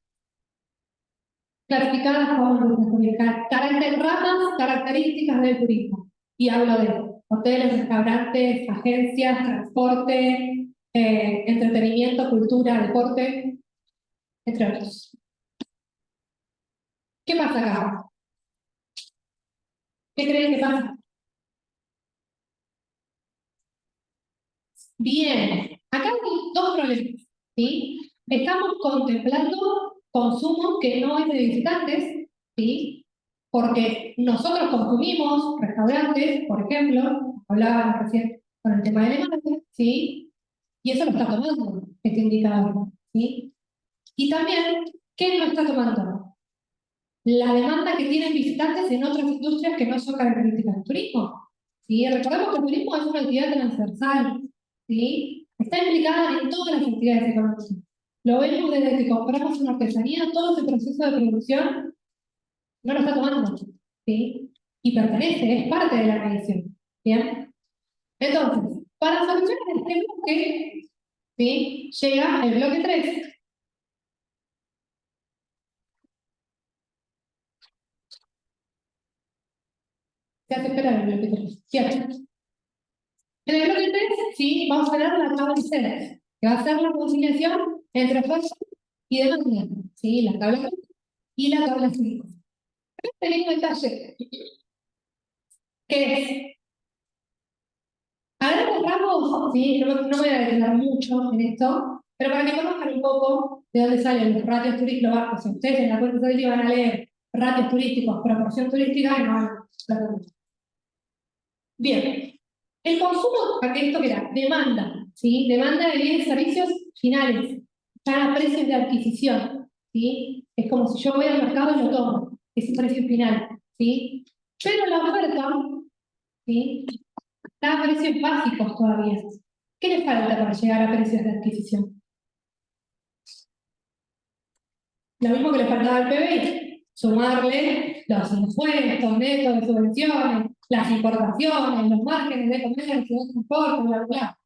clasificadas como industrias turísticas, ramas características del turismo. Y hablo de hoteles, restaurantes, agencias, transporte, entretenimiento, cultura, deporte, entre otros. ¿Qué pasa acá? ¿Qué creen que pasa? Bien, acá hay dos problemas, ¿sí? Estamos contemplando consumo que no es de visitantes, ¿sí? Porque nosotros consumimos restaurantes, por ejemplo, hablábamos recién con el tema de demanda, ¿sí? Y eso lo está tomando este indicador, ¿sí? Y también, ¿qué no está tomando? La demanda que tienen visitantes en otras industrias que no son características del turismo, ¿sí? Recordemos que el turismo es una actividad transversal, ¿sí? Está implicada en todas las actividades económicas. Lo vemos desde que compramos una artesanía, todo ese proceso de producción no lo está tomando, ¿sí? Y pertenece, es parte de la medición, ¿bien? Entonces, para solucionar este bloque, ¿sí? Llega el bloque 3. Se hace esperar el bloque 3, ¿cierto? En el bloque 3, sí, vamos a tener la tabla de ceras, que va a ser la conciliación entre oferta y demanda, ¿sí? La tabla y la tabla 5. Pequeño detalle, que es, a grandes rasgos, sí, no me voy a detener mucho en esto, pero para que conozcan un poco de dónde salen los ratios turísticos, o sea, ustedes en la cuenta turística van a leer ratios turísticos, proporción turística, y no van a... Bien, el consumo, esto que era, demanda, ¿sí? Demanda de bienes y servicios finales, están a precios de adquisición, ¿sí? Es como si yo voy al mercado y lo tomo, es un precio final, ¿sí? Pero la oferta, ¿sí? Está a precios básicos todavía. ¿Qué le falta para llegar a precios de adquisición? Lo mismo que le faltaba al PBI, sumarle los impuestos netos de subvenciones, las importaciones, los márgenes de comercio, de transporte, bla, bla.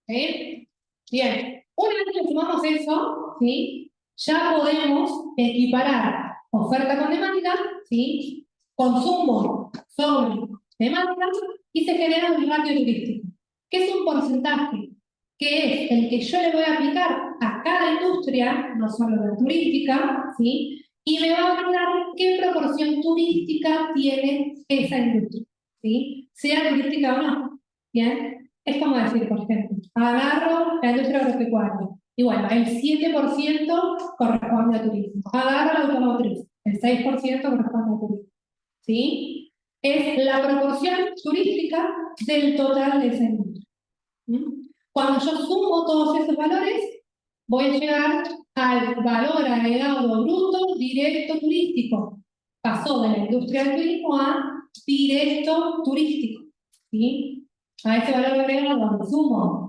¿Sí? Bien, una vez que le sumamos eso, ¿sí? Ya podemos equiparar oferta con demanda, ¿sí? Consumo sobre demanda, y se genera un ratio turístico, que es un porcentaje, que es el que yo le voy a aplicar a cada industria, no solo la turística, ¿sí? Y me va a brindar qué proporción turística tiene esa industria, ¿sí? Sea turística o no, ¿bien? Es como decir, por ejemplo, agarro la industria agropecuaria, y bueno, el 7% corresponde a turismo. Agarro la automotriz, el 6% corresponde a turismo, ¿sí? Es la proporción turística del total de esa industria. Cuando yo sumo todos esos valores, voy a llegar al valor agregado bruto directo turístico. Pasó de la industria del turismo a directo turístico, ¿sí? A ese valor agregado lo sumo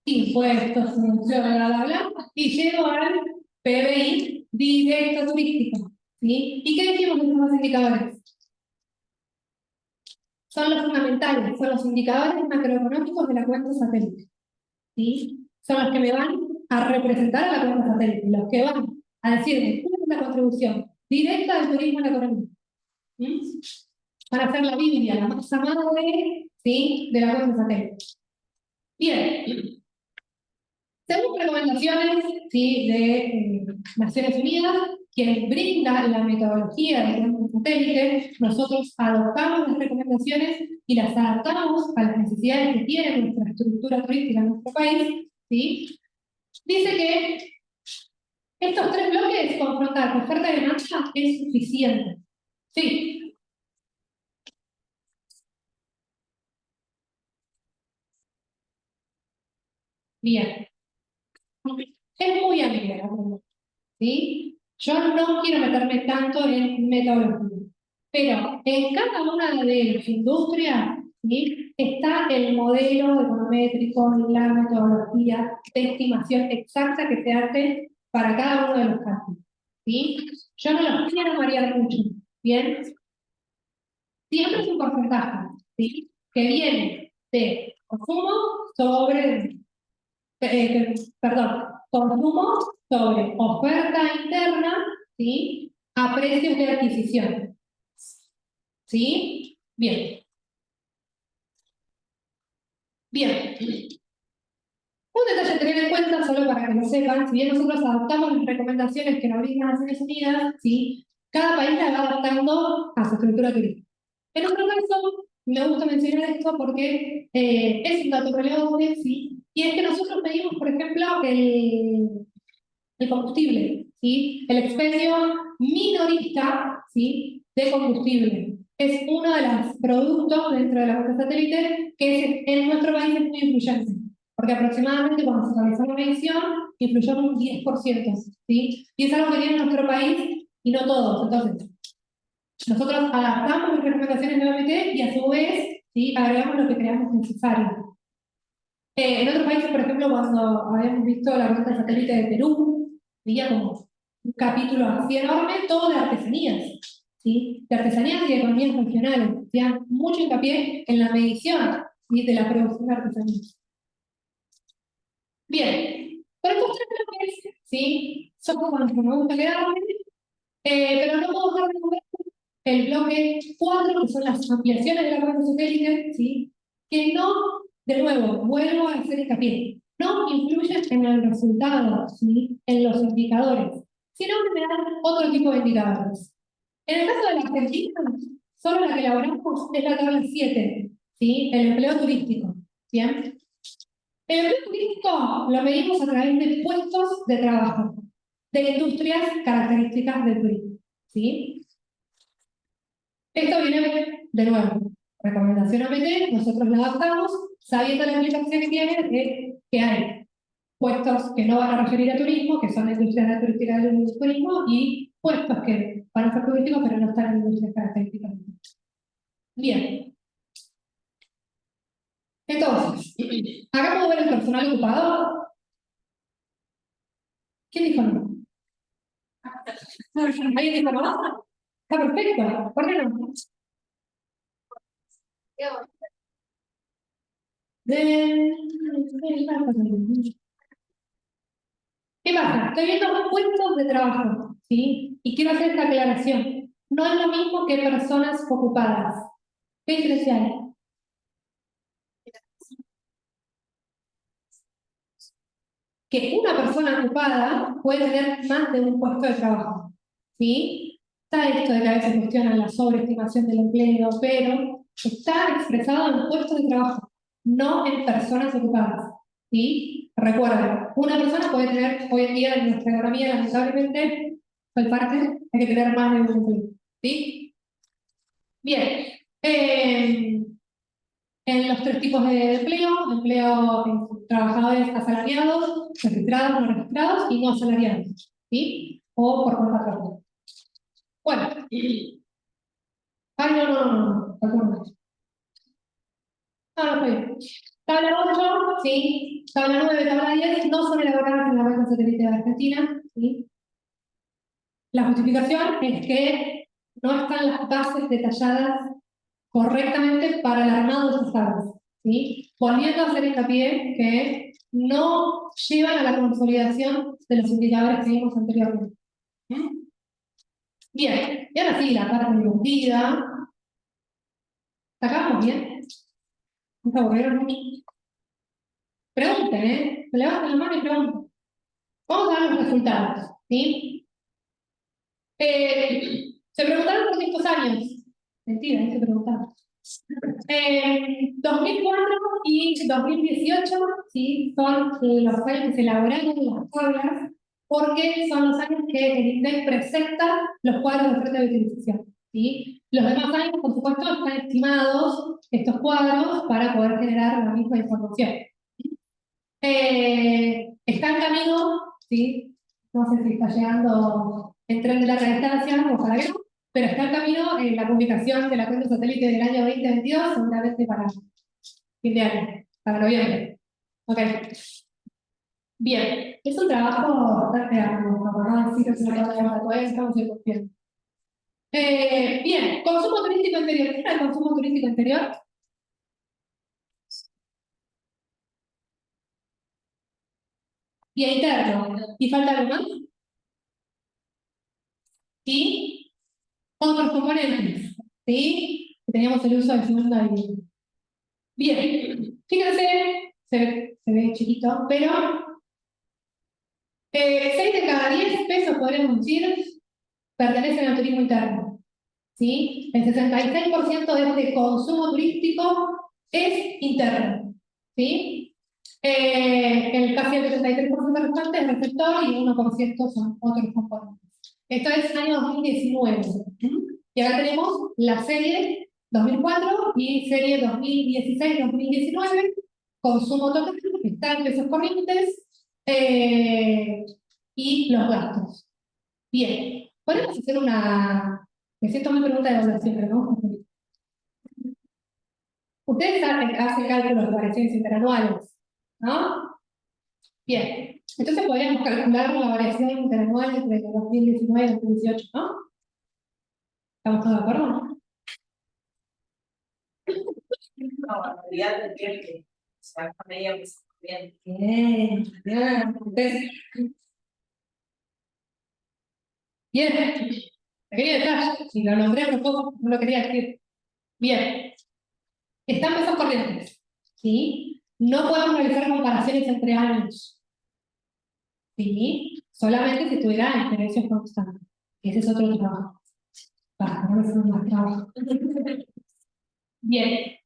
impuestos, subvenciones, bla, bla, bla, y llego al PBI directo turístico, ¿sí? ¿Y qué decimos de estos dos indicadores? Son los fundamentales, son los indicadores macroeconómicos de la cuenta satélite, ¿sí? Son los que me van a representar a la cuenta satélite, los que van a decirme cuál es la contribución directa del turismo a la economía. Van a ser la Biblia, la masa madre, ¿sí? De la cuenta satélite. Bien. Según recomendaciones, ¿sí? De Naciones Unidas, quien brinda la metodología de cuenta satélite, nosotros adoptamos las recomendaciones y las adaptamos a las necesidades que tiene nuestra estructura turística en nuestro país, ¿sí? Dice que estos tres bloques, confrontar oferta y demanda, es suficiente. Sí. Bien. Es muy amplia la pregunta, ¿sí? Yo no quiero meterme tanto en metodología, pero en cada una de las industrias ¿sí? Está el modelo econométrico, la metodología de estimación exacta que se hace para cada uno de los casos, ¿sí? Yo no los quiero variar mucho, ¿bien? Siempre es un porcentaje, ¿sí? Que viene de consumo sobre, perdón, consumo sobre oferta interna, ¿sí? A precios de adquisición, ¿sí? Bien. Bien. Un detalle a tener en cuenta, solo para que lo sepan, si bien nosotros adaptamos las recomendaciones que nos brindan las Naciones Unidas, ¿sí? Cada país las va adaptando a su estructura turística. En nuestro caso, me gusta mencionar esto porque es un dato relevante, ¿sí? Y es que nosotros medimos, por ejemplo, el combustible, ¿sí? El expendio minorista, ¿sí? De combustible. Es uno de los productos dentro de la cuenta satélite que en nuestro país es muy influyente, porque aproximadamente cuando se realizó la medición influyó un 10%, ¿sí? Y es algo que tiene nuestro país y no todos. Entonces, nosotros adaptamos las recomendaciones de OMT y a su vez, ¿sí? Agregamos lo que creamos necesario. En otros países, por ejemplo, cuando habíamos visto la cuenta satélite de Perú, veía como un capítulo así enorme, todo de artesanías, ¿sí? De artesanías y de economías regionales. Hacían mucho hincapié en la medición, ¿sí? De la producción de artesanías. Bien, por estos tres bloques, ¿sí? Son como los que me gusta quedarme, pero no puedo dejar de comer el bloque 4, que son las ampliaciones de la cuenta satélite, ¿sí? Que no, de nuevo, vuelvo a hacer hincapié, no influyen en el resultado, ¿sí? En los indicadores, sino que me dan otro tipo de indicadores. En el caso de la Argentina, solo la que elaboramos es la tabla 7, ¿sí? El empleo turístico, ¿bien? El empleo turístico lo medimos a través de puestos de trabajo, de industrias características del turismo, ¿sí? Esto viene de nuevo, recomendación OMT, nosotros la adaptamos, sabiendo la implicación que tiene, que hay puestos que no van a referir a turismo, que son industrias turísticas del turismo, y puestos que van a ser turísticos, pero no están en industrias características. Bien. Entonces, acá puedo ver el personal ocupado. ¿Quién dijo no? ¿Alguien dijo no? Está perfecto. ¿Por qué no? ¿Qué pasa? Estoy viendo puestos de trabajo, ¿sí? Y quiero hacer esta aclaración. No es lo mismo que personas ocupadas. ¿Qué diferencia hay? Que una persona ocupada puede tener más de un puesto de trabajo, ¿sí? Está esto de que a veces cuestionan la sobreestimación del empleo, pero está expresado en puestos de trabajo, no en personas ocupadas, ¿sí? Recuerden, una persona puede tener, hoy en día en nuestra economía, lamentablemente, soy parte, hay que tener más de un empleo, ¿sí? Bien. En los tres tipos de empleo en trabajadores asalariados, registrados, no registrados y no asalariados, ¿sí? O por cuenta propia. Bueno, ay, no, perdón. No, estoy bien. Tabla 8, ¿sí? Tabla 9, tabla 10, no son elaboradas en la red satélite de Argentina, ¿sí? La justificación es que no están las bases detalladas correctamente para el armado de esas tablas, ¿sí? Volviendo a hacer hincapié que no llevan a la consolidación de los indicadores que vimos anteriormente. Bien, y ahora sí, la parte divertida. ¿Sacamos bien? ¿No se aburrieron mucho? Pregunten, levanten la mano y pregunten. Vamos a ver los resultados, ¿sí? Se preguntaron por estos años. Mentira, no se preguntaron. 2004 y 2018, ¿sí? Son los años que se elaboraron las tablas, porque son los años que el INDEC presenta los cuadros de oferta de utilización, ¿sí? Los demás años, por supuesto, están estimados estos cuadros para poder generar la misma información. Está en camino, ¿sí? No sé si está llegando el tren de larga distancia, ojalá que no, pero está en camino la publicación de la cuenta satélite del año 2022, seguramente para fin de año, para noviembre. Ok. Bien, es un trabajo bastante arduo, ¿no? Decir que es una palabra, todavía estamos discutiendo. Bien, consumo turístico interior. ¿Qué es el consumo turístico interior? Y interno. ¿Y falta algo más? Y otros componentes. ¿Sí? Que teníamos el uso de segunda vivienda. Bien, fíjense, se ve chiquito, pero 6 de cada 10 pesos, podríamos decir, pertenecen al turismo interno. ¿Sí? El 66% de este consumo turístico es interno. ¿Sí? Casi el 33% restante es receptor y el 1% son otros componentes. Esto es año 2019. Y ahora tenemos la serie 2004 y serie 2016-2019, consumo total, que está en pesos corrientes, y los gastos. Bien, podemos hacer una. Me siento muy pregunta de evaluación, pero no. Ustedes hacen cálculos de variaciones interanuales, ¿no? Bien, entonces podríamos calcular la variación interanual entre 2019 y 2018, ¿no? ¿Estamos todos de acuerdo? No, en realidad tendría que estar con ella bien. Bien, bien. Entonces, bien. Pequeño detalle, si lo nombré a propósito, no lo quería decir. Bien, están pesos corrientes, ¿sí? No podemos realizar comparaciones entre años, ¿sí? Solamente si tuviera diferencias constantes. Ese es otro trabajo. Para no hacer más trabajo. Bien.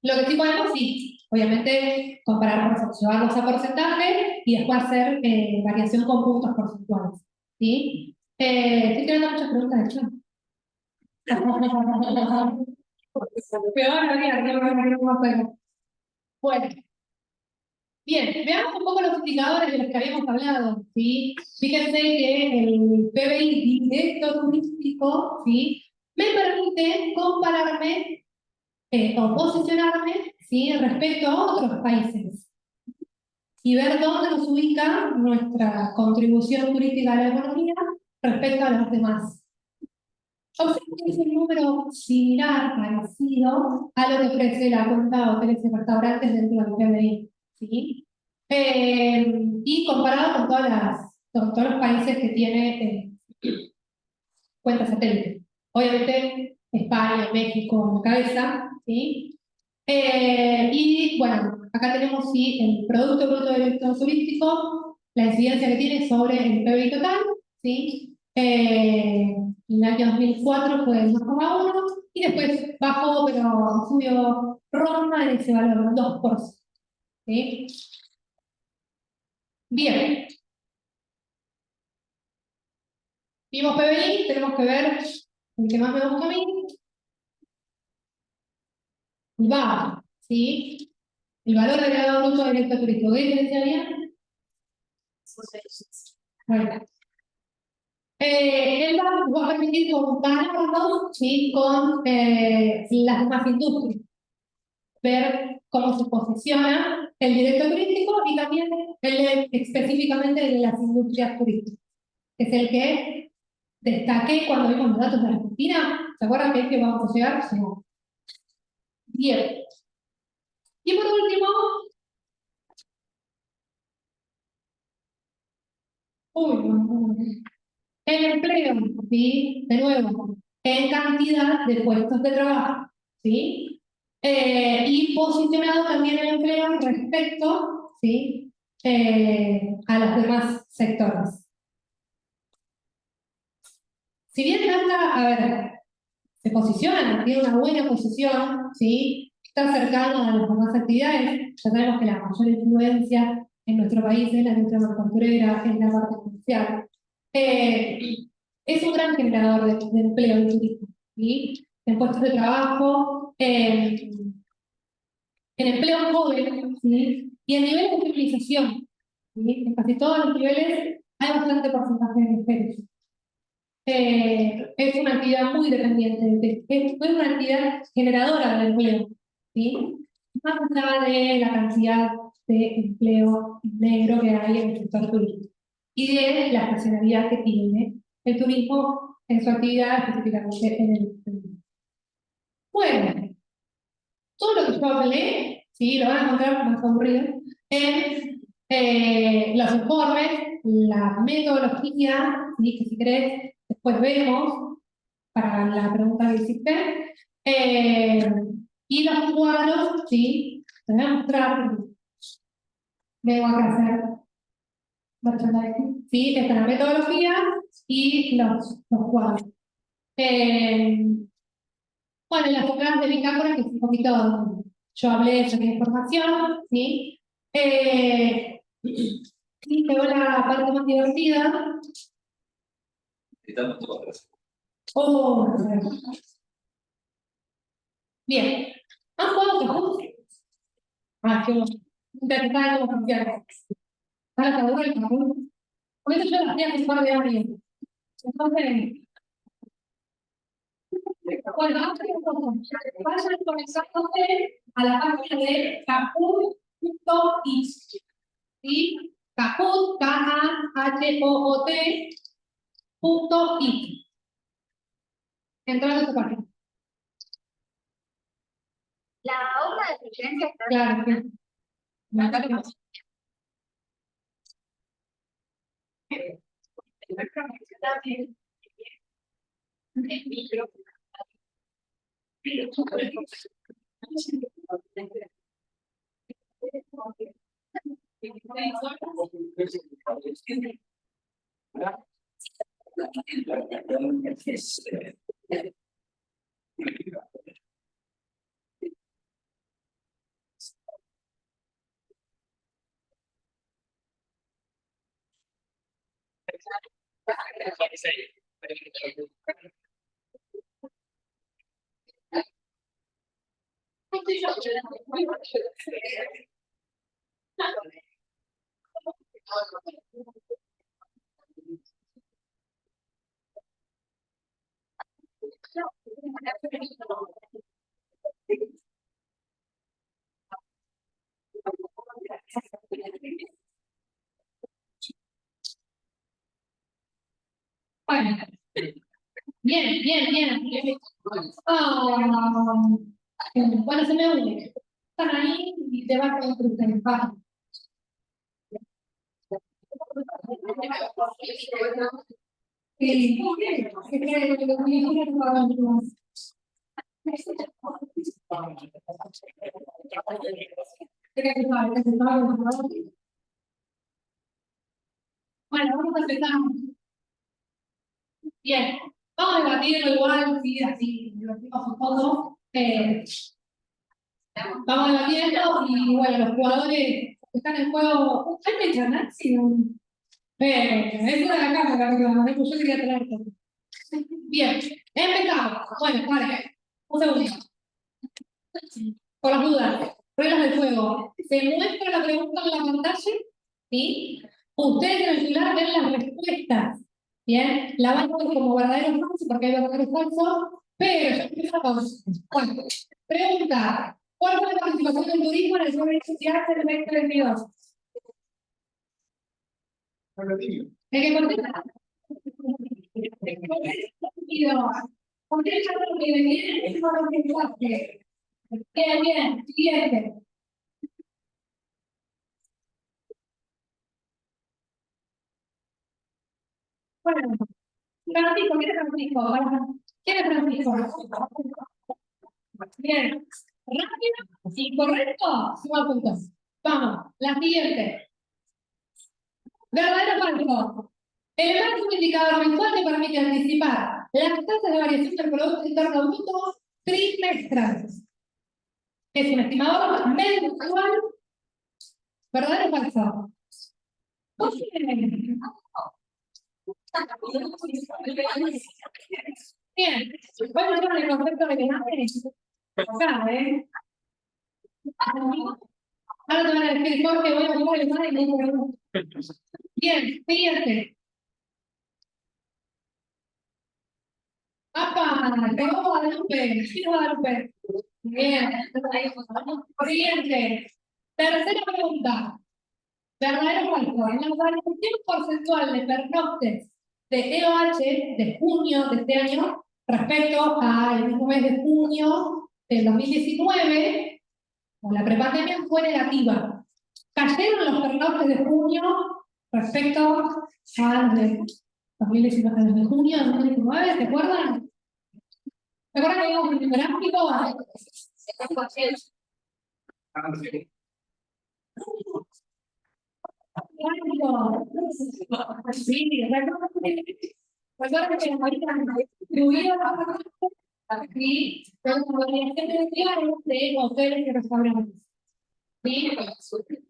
Lo que sí podemos, sí, obviamente, comparar, llevarlos a porcentaje y después hacer variación con puntos porcentuales, ¿sí? Estoy teniendo muchas preguntas de chat. Bueno, bien, veamos un poco los indicadores de los que habíamos hablado, ¿sí? Fíjense que el PBI directo turístico, ¿sí? Me permite compararme o posicionarme, ¿sí? Respecto a otros países y ver dónde nos ubica nuestra contribución turística a la economía respecto a los demás. Observen que es un número similar, parecido a lo que ofrece la cuenta de hoteles y restaurantes dentro del PBI, ¿sí? Y comparado con todos los países que tiene cuenta satélite. Obviamente, España, México en cabeza, ¿sí? Y bueno, acá tenemos sí, el Producto Bruto Directo Turístico, la incidencia que tiene sobre el PBI total, ¿sí? En el año 2004 fue el 2,1 y después bajó, pero subió ronda en ese valor, 2%. ¿Sí? Bien. Vimos PBI, tenemos que ver el que más me gusta a mí, el VAR, ¿sí? El valor agregado bruto directo turístico. ¿Qué diferencia había? Bueno. El VAR nos va a permitir compararnos, ¿sí? Con las demás industrias. Ver cómo se posiciona el directo turístico y también específicamente de las industrias turísticas. Es el que destaqué cuando vimos los datos de Argentina. ¿Se acuerdan que es que vamos a llegar? Sí. Bien. Y por último, el empleo, ¿sí? De nuevo, en cantidad de puestos de trabajo, ¿sí? Y posicionado también el empleo respecto, ¿sí? A los demás sectores. Si bien anda, a ver, se posiciona, tiene una buena posición, ¿sí? Está cercano a las demás actividades, ya sabemos que la mayor influencia en nuestro país es la industria manufacturera, es la parte comercial. Es un gran generador de empleo y turismo, ¿sí? En puestos de trabajo, en empleo joven, ¿sí? Y en nivel de utilización, ¿sí? En casi todos los niveles hay bastante porcentaje de mujeres. es una actividad muy dependiente, es una actividad generadora de empleo, ¿sí? Más allá de la cantidad de empleo negro que hay en el sector turístico y de la estacionalidad que tiene el turismo en su actividad, específicamente en el turismo. Bueno, todo lo que yo hablé, ¿sí? Lo van a encontrar más aburrido en los informes, la metodología, ¿sí? Que si querés, después vemos para la pregunta que hiciste. Y los cuadros, ¿sí? Te voy a mostrar, vengo acá a hacer merchandising, ¿sí? Esta es la metodología y los cuadros. Bueno, las entradas de bitácora, que es un poquito, yo hablé de esa información, ¿sí? Sí, llegó la parte más divertida. Oh, bien. ¿Han jugado Kahoot? Ah, qué bueno. Intentar como cambiar. Ahora te aburre el Kahoot. Por eso yo lo hacía hace un par de años. Entonces, bueno, antes de todo, vayan conectándose a la página de kahoot.it. ¿Sí? Kahoot, Kahoot.it. Entrando a tu página. La hoja de referencia está Claro, sí. Acá tenemos. Bueno, bien, bien, bien. Bueno, se me une. Están ahí y te vas a construir. Sí, bueno, vamos a empezar. Bien, vamos a debatirlo igual, sí, así, divertimos un poco. Vamos debatiendo y bueno, los jugadores que están en juego. ¿Hay mecha, no? Sí, es una de la cámara, pero yo quería traer esto. Bien, empezamos. Bueno, vale, un segundo. Por las dudas, reglas del juego. Se muestra la pregunta en la pantalla, ¿sí? Ustedes en el celular ven las respuestas, ¿bien? La van a ver como verdadero o falso, porque hay verdadero o falso, pero ya empezamos. Bueno, pregunta. ¿Cuál fue la participación del turismo en el Sobre Social del 2022? ¿En qué contesta? ¿Por qué ya lo que viene es lo que hace? Bien, bien, siguiente. Bueno, Francisco, ¿quién es Francisco? ¿Quién es Francisco? Bien, rápido y correcto, suma puntos. Vamos, la siguiente. ¿Verdadero o falso? El máximo indicador mensual te permite anticipar las tasas de variación del Producto Interno Bruto trimestrales. Es un estimador mensual. ¿Verdadero o falso? Bien, voy a llevar el concepto de que no acá, ¿eh? Ahora te van a decir, Jorge, voy a jugar el mal y me dice. Bien, siguiente. ¡Apa! ¡Llegó Guadalupe! ¡Sí, Guadalupe! Bien. Siguiente. Tercera pregunta. ¿Verdadero o falso? En la variación porcentual de pernoctes de EOH de junio de este año respecto al mismo mes de junio del 2019, o la prepandemia, fue negativa. ¿Cayeron los pernoctes de junio respecto al de 2019, de junio de 2019? ¿Se acuerdan? ¿Se acuerdan que vimos el gráfico? Sí, recuerda que ahorita incluía aquí con variaciones de hoteles y restaurantes. ¿Sí?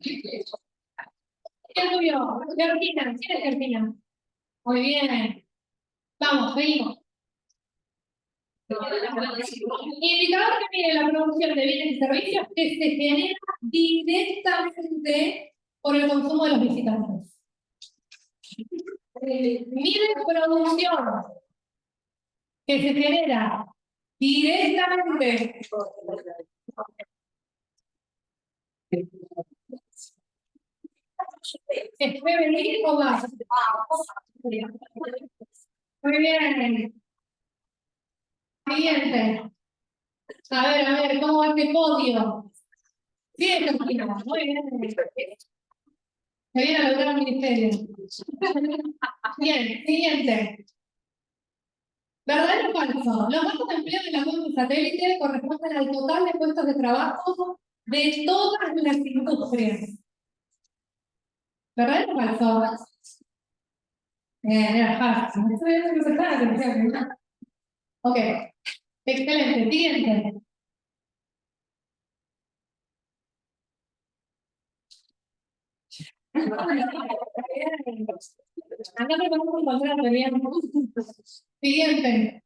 ¿Quién subió? Georgina. ¿Quién es Georgina? Muy bien. Vamos, seguimos. Indicador que mide la producción de bienes y servicios que se genera directamente por el consumo de los visitantes. Mide producción que se genera directamente. ¿Es PBI o más? Muy bien. Siguiente. A ver, ¿cómo va este podio? Bien, Cristina, muy bien. Se viene a lograr el ministerio. Bien, siguiente. ¿Verdadero o falso? Los datos de empleo de la web de satélite corresponden al total de puestos de trabajo de todas las industrias. ¿Verdadero o falso? Era fácil. Ok. Excelente. Siguiente. Siguiente.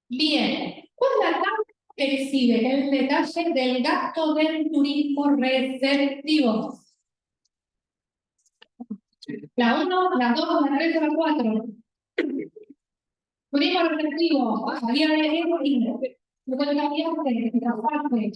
Bien. ¿Cuál es la tabla que exhibe el detalle del gasto del turismo receptivo? La 1, la 2, la 3 o la 4. Turismo receptivo. Salía de Evo. Lo que cambiaste, trabajaste.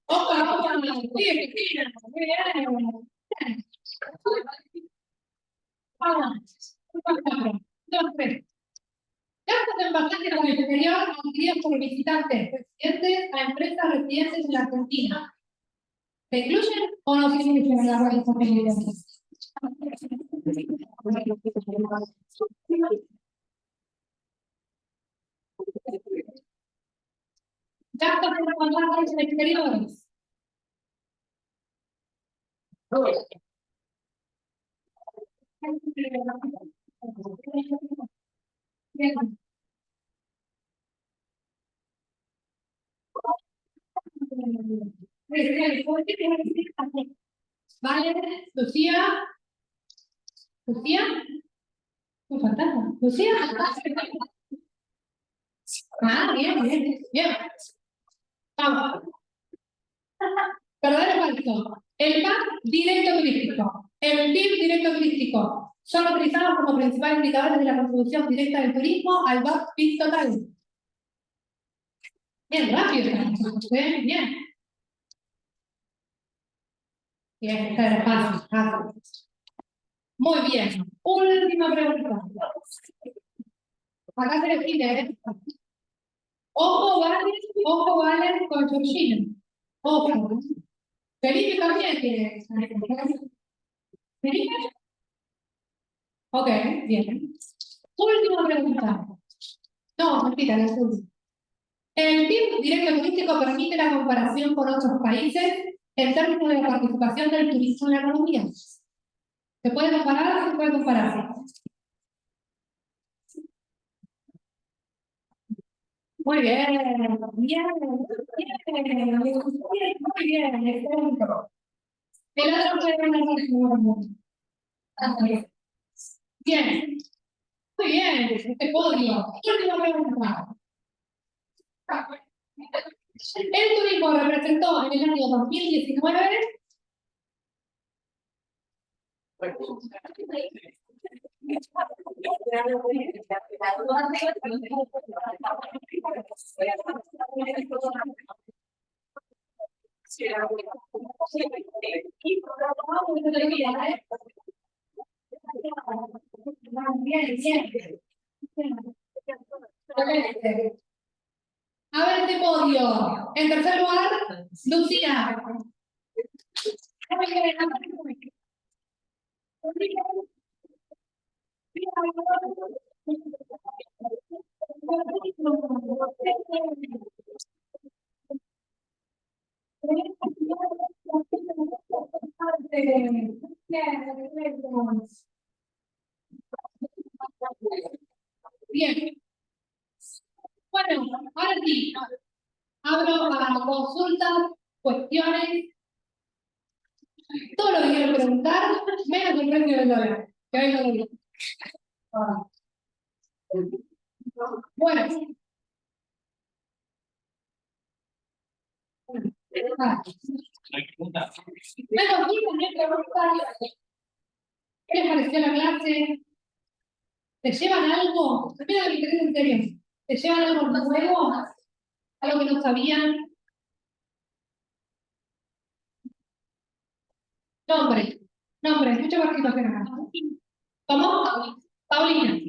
Opa, sí, muy bien. Vamos, 2, 3. Gastos en pasajes al exterior adquiridos por visitantes residentes a empresas residentes en la Argentina. ¿Se incluyen o no se incluyen en las realizaciones? Gastos en pasajes al exterior. Vale, Lucía. ¿Lucía? ¿Un fantasma? ¿Lucía? Ah, bien. Vamos. ¿Verdadero o falso? El PAC directo turístico, el PIB directo turístico son utilizados como principales indicadores de la contribución directa del turismo al PIB total. Bien, rápido. Bien. Bien, esta era fácil. Muy bien. Última pregunta. Acá se define, ¿eh? Ojo, vale con Georgina. Ojo. Felipe también tiene. ¿Felipe? Ok, bien. Última pregunta. No, mentira, la segunda. El PIB directo turístico permite la comparación con otros países en términos de la participación del turismo en la economía. ¿Se puede comparar? ¿Se puede comparar? Muy bien, muy bien, excelente. El otro fue una. Bien. Muy bien, este podio. Última pregunta. El turismo representó en el año 2019 A ver este podio. En tercer lugar, Lucía. Bien. Bueno, ahora sí, abro a consultas, cuestiones, todo lo que quiero preguntar, menos el precio del dólar, que hoy no lo vi. Bueno. ¿Hay preguntas? Bueno, sí, también preguntar, ¿qué les pareció la clase? ¿Te llevan algo? Mira que me interesa en serio. ¿Te llevan algo nuevo? ¿Algo que no sabían? Nombre, mucha participación acá. ¿Cómo? Paulina.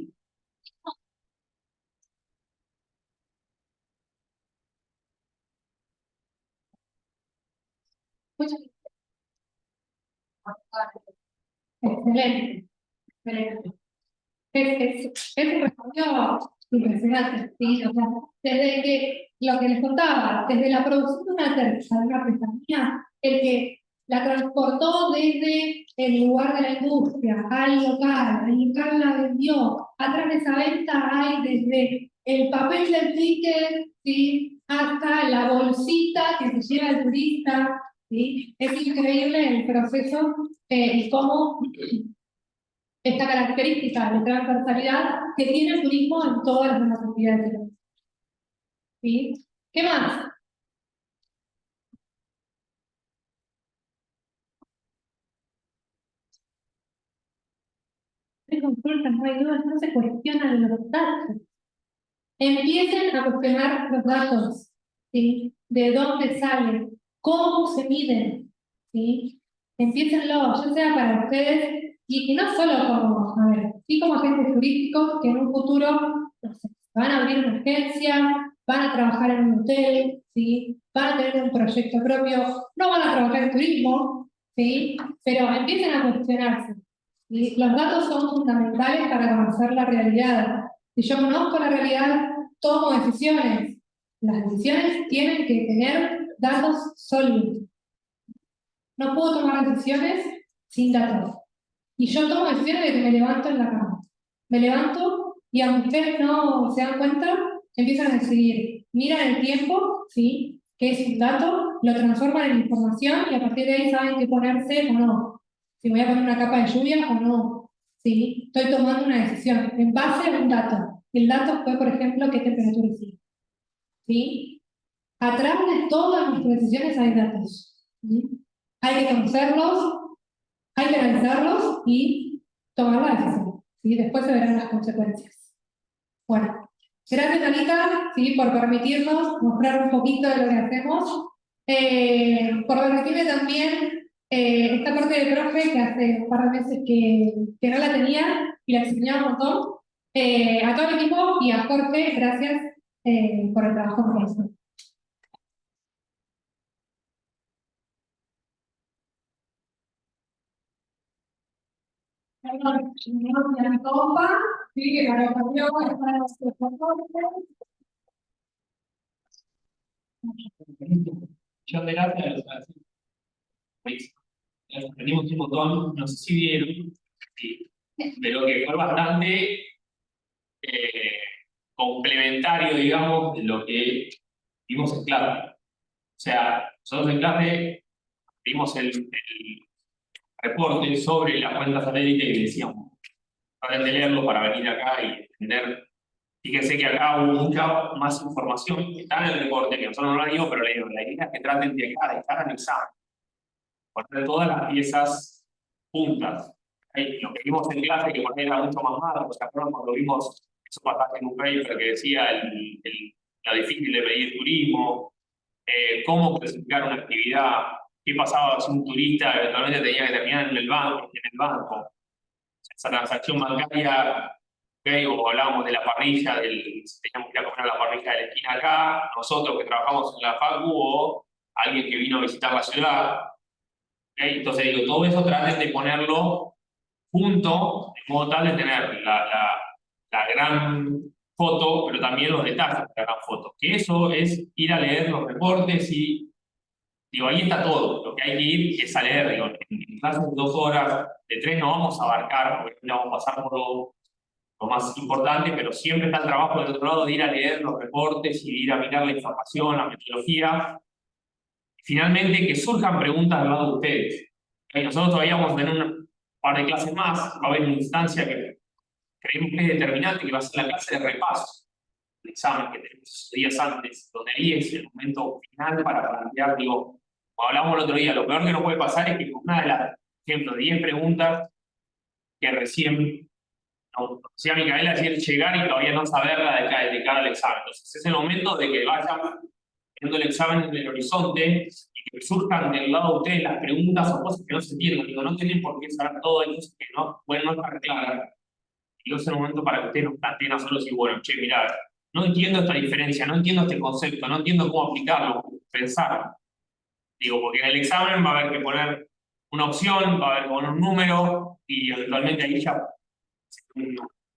Excelente. Excelente. Es un respondió impresionante, ¿sí? O sea, desde que lo que les contaba, desde la producción de una artesanía, el que la transportó desde el lugar de la industria al local, el local la vendió, atrás de esa venta hay desde el papel del ticket, ¿sí? Hasta la bolsita que se lleva el turista, ¿sí? Es increíble el proceso y cómo esta característica de transversalidad que tiene el turismo en todas las demás actividades. ¿Sí? ¿Qué más? No consultas, no hay dudas, no se cuestionan los datos. Empiecen a cuestionar los datos, ¿sí? ¿De dónde salen? ¿Cómo se miden? ¿Sí? Empiécenlo, ya sea para ustedes, y no solo como, a ver, sí como agentes turísticos que en un futuro, no sé, van a abrir una agencia, van a trabajar en un hotel, ¿sí? Van a tener un proyecto propio, no van a trabajar en turismo, ¿sí? Pero empiecen a cuestionarse. ¿Sí? Los datos son fundamentales para conocer la realidad. Si yo conozco la realidad, tomo decisiones. Las decisiones tienen que tener datos sólidos. No puedo tomar decisiones sin datos. Y yo tomo decisiones de que me levanto en la cama. Me levanto y aunque ustedes no se dan cuenta, empiezan a decidir. Miran el tiempo, ¿sí? Que es un dato, lo transforman en información y a partir de ahí saben qué ponerse o no. Si voy a poner una capa de lluvia o no. ¿Sí? Estoy tomando una decisión en base a un dato. El dato fue, por ejemplo, qué temperatura hicieron. ¿Sí? Atrás de todas nuestras decisiones hay datos. ¿Sí? Hay que conocerlos, hay que analizarlos y tomar la decisión. ¿Sí? Después se verán las consecuencias. Bueno, gracias Anita, ¿sí? Por permitirnos mostrar un poquito de lo que hacemos. Por permitirme también esta parte de profe que hace un par de meses que no la tenía y la extrañaba un montón. A todo el equipo y a Jorge, gracias por el trabajo que hacen. Mi compa, sí, que me acompañó para los Yo de gracias, aprendimos un montón, no sé si vieron, sí, pero que fue bastante complementario, digamos, de lo que vimos en clase. O sea, nosotros en clase vimos el reporte sobre la cuenta satélite y decíamos, traten de leerlo para venir acá y entender. Fíjense que acá hubo mucha más información, está en el reporte, que nosotros no lo digo, pero le digo, la idea es que traten de acá, de estar anexados, poner todas las piezas juntas. Lo que vimos en clase, que por ahí era mucho más malo, ¿se acuerdan cuando vimos esos pasajes en un paper que decía lo difícil de medir turismo, cómo clasificar una actividad, qué pasaba si un turista eventualmente tenía que terminar en el banco, esa transacción bancaria, o hablábamos de la parrilla, teníamos que ir a comer a la parrilla de la esquina acá, nosotros que trabajamos en la facu o alguien que vino a visitar la ciudad. Entonces digo, todo eso traten de ponerlo junto, de modo tal de tener la gran foto, pero también los detalles de la gran foto. Que eso es ir a leer los reportes y, digo, ahí está todo. Lo que hay que ir es a leer, digo, en clases de 2 horas, de 3 no vamos a abarcar, porque no vamos a pasar por lo más importante, pero siempre está el trabajo del otro lado de ir a leer los reportes y de ir a mirar la información, la metodología. Finalmente, que surjan preguntas del lado de ustedes. Nosotros todavía vamos a tener un par de clases más, va a haber una instancia que creemos que es determinante, que va a ser la clase de repaso. El examen que tenemos esos días antes, donde ahí es el momento final para plantear, digo, como hablamos el otro día, lo peor que nos puede pasar es que con una de las, por ejemplo, 10 preguntas que recién, no, decía Micaela, decir llegar y todavía no saberla de cara al examen. Entonces es el momento de que vayan viendo el examen en el horizonte y que surjan del lado de ustedes las preguntas o cosas que no se entienden. Digo, no tienen por qué saber todo, hay cosas que no, bueno, no estar claras. Y es el momento para que ustedes nos planteen a solos y bueno, che, mirá, no entiendo esta diferencia, no entiendo este concepto, no entiendo cómo aplicarlo, pensar. Digo, porque en el examen va a haber que poner una opción, va a haber que poner un número y eventualmente ahí ya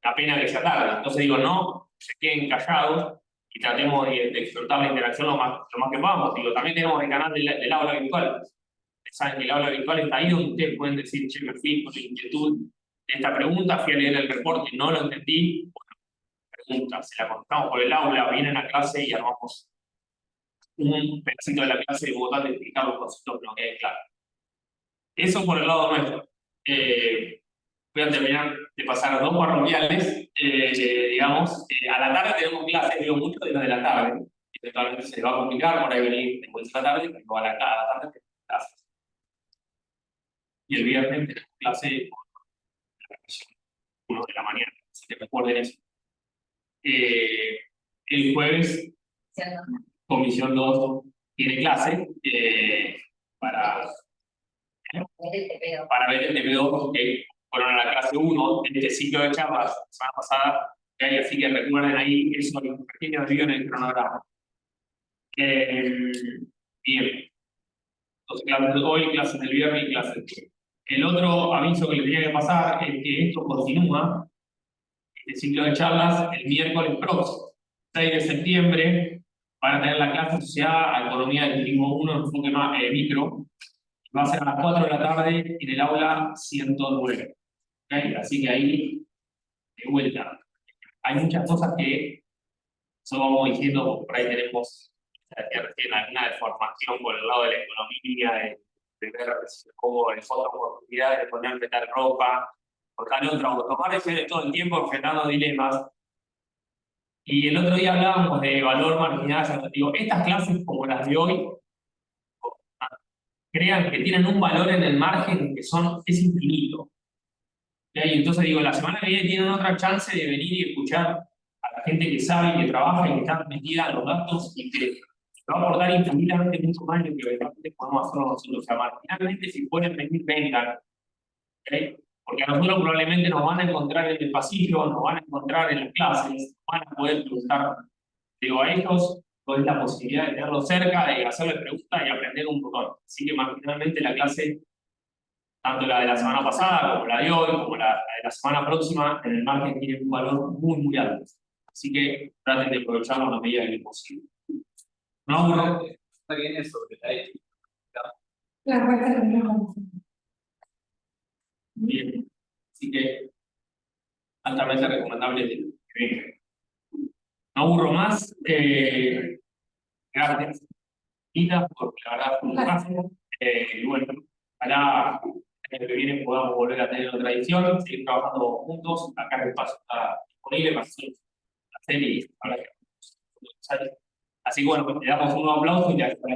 la pena que sea tarde. Entonces digo, no se queden callados y tratemos de explotar la interacción lo más que podamos. Digo, también tenemos el canal del aula virtual. Saben que el aula virtual está ahí donde ustedes pueden decir, che, me fui con la inquietud de esta pregunta, fui a leer el reporte, no lo entendí. Bueno, pregunta, se la contestamos por el aula, vienen a clase y armamos un pedacito de la clase de Bogotá de explicar los conceptos que no quede claro. Eso por el lado nuestro. Voy a terminar de pasar 2 parroquiales, digamos. A la tarde tenemos clases, digo mucho de las de la tarde. Eventualmente se les va a complicar por ahí venir después de la tarde, pero a la tarde tenemos clases. Y el viernes tenemos clase con la revisión 1 de la mañana, si te recuerden eso. El jueves, Comisión 2 tiene clase para ver el TP2 que fueron a la clase 1 de este ciclo de charlas la semana pasada, así que recuerden ahí eso, los pequeños desvíos en el cronograma. Bien, entonces clases de hoy, clases del viernes y clases del jueves. El otro aviso que les tenía que pasar es que esto continúa, este ciclo de charlas, el miércoles próximo, 6 de septiembre, van a tener la clase asociada a Economía del Turismo 1, enfoque micro, va a ser a las 4 de la tarde en el aula 109. ¿Okay? Así que ahí, de vuelta, hay muchas cosas que solo vamos diciendo, por ahí tenemos recién alguna deformación por el lado de la economía, de ver cómo en otras oportunidades de ponerle tal ropa, o tal otra, o tomar ese todo el tiempo enfrentando dilemas. Y el otro día hablábamos de valor marginal, digo, estas clases como las de hoy, crean que tienen un valor en el margen que es infinito. ¿Okay? Entonces digo, la semana que viene tienen otra chance de venir y escuchar a la gente que sabe y que trabaja y que está metida en los datos y que va a aportar infinitamente mucho más de lo que realmente podemos hacer nosotros. O sea, marginalmente si pueden venir, vengan. ¿Okay? Porque a nosotros probablemente nos van a encontrar en el pasillo, nos van a encontrar en las clases, nos van a poder preguntar. Digo, a ellos con la posibilidad de tenerlo cerca, de hacerle preguntas y aprender un montón. Así que marginalmente la clase, tanto la de la semana pasada, como la de hoy, como la de la semana próxima, en el margen tiene un valor muy, muy alto. Así que traten de aprovecharlo a la medida que es posible. No, Está bien eso, que está ahí. La respuesta es no. bien. Así que altamente recomendable que vengan. No aburro más. Gracias, Ina, porque la verdad fue un caso. Y bueno, ojalá el año que viene podamos volver a tener otra edición, seguir trabajando juntos. Acá el espacio está disponible para hacer y ahora que así que bueno, pues, le damos un nuevo aplauso y ya está.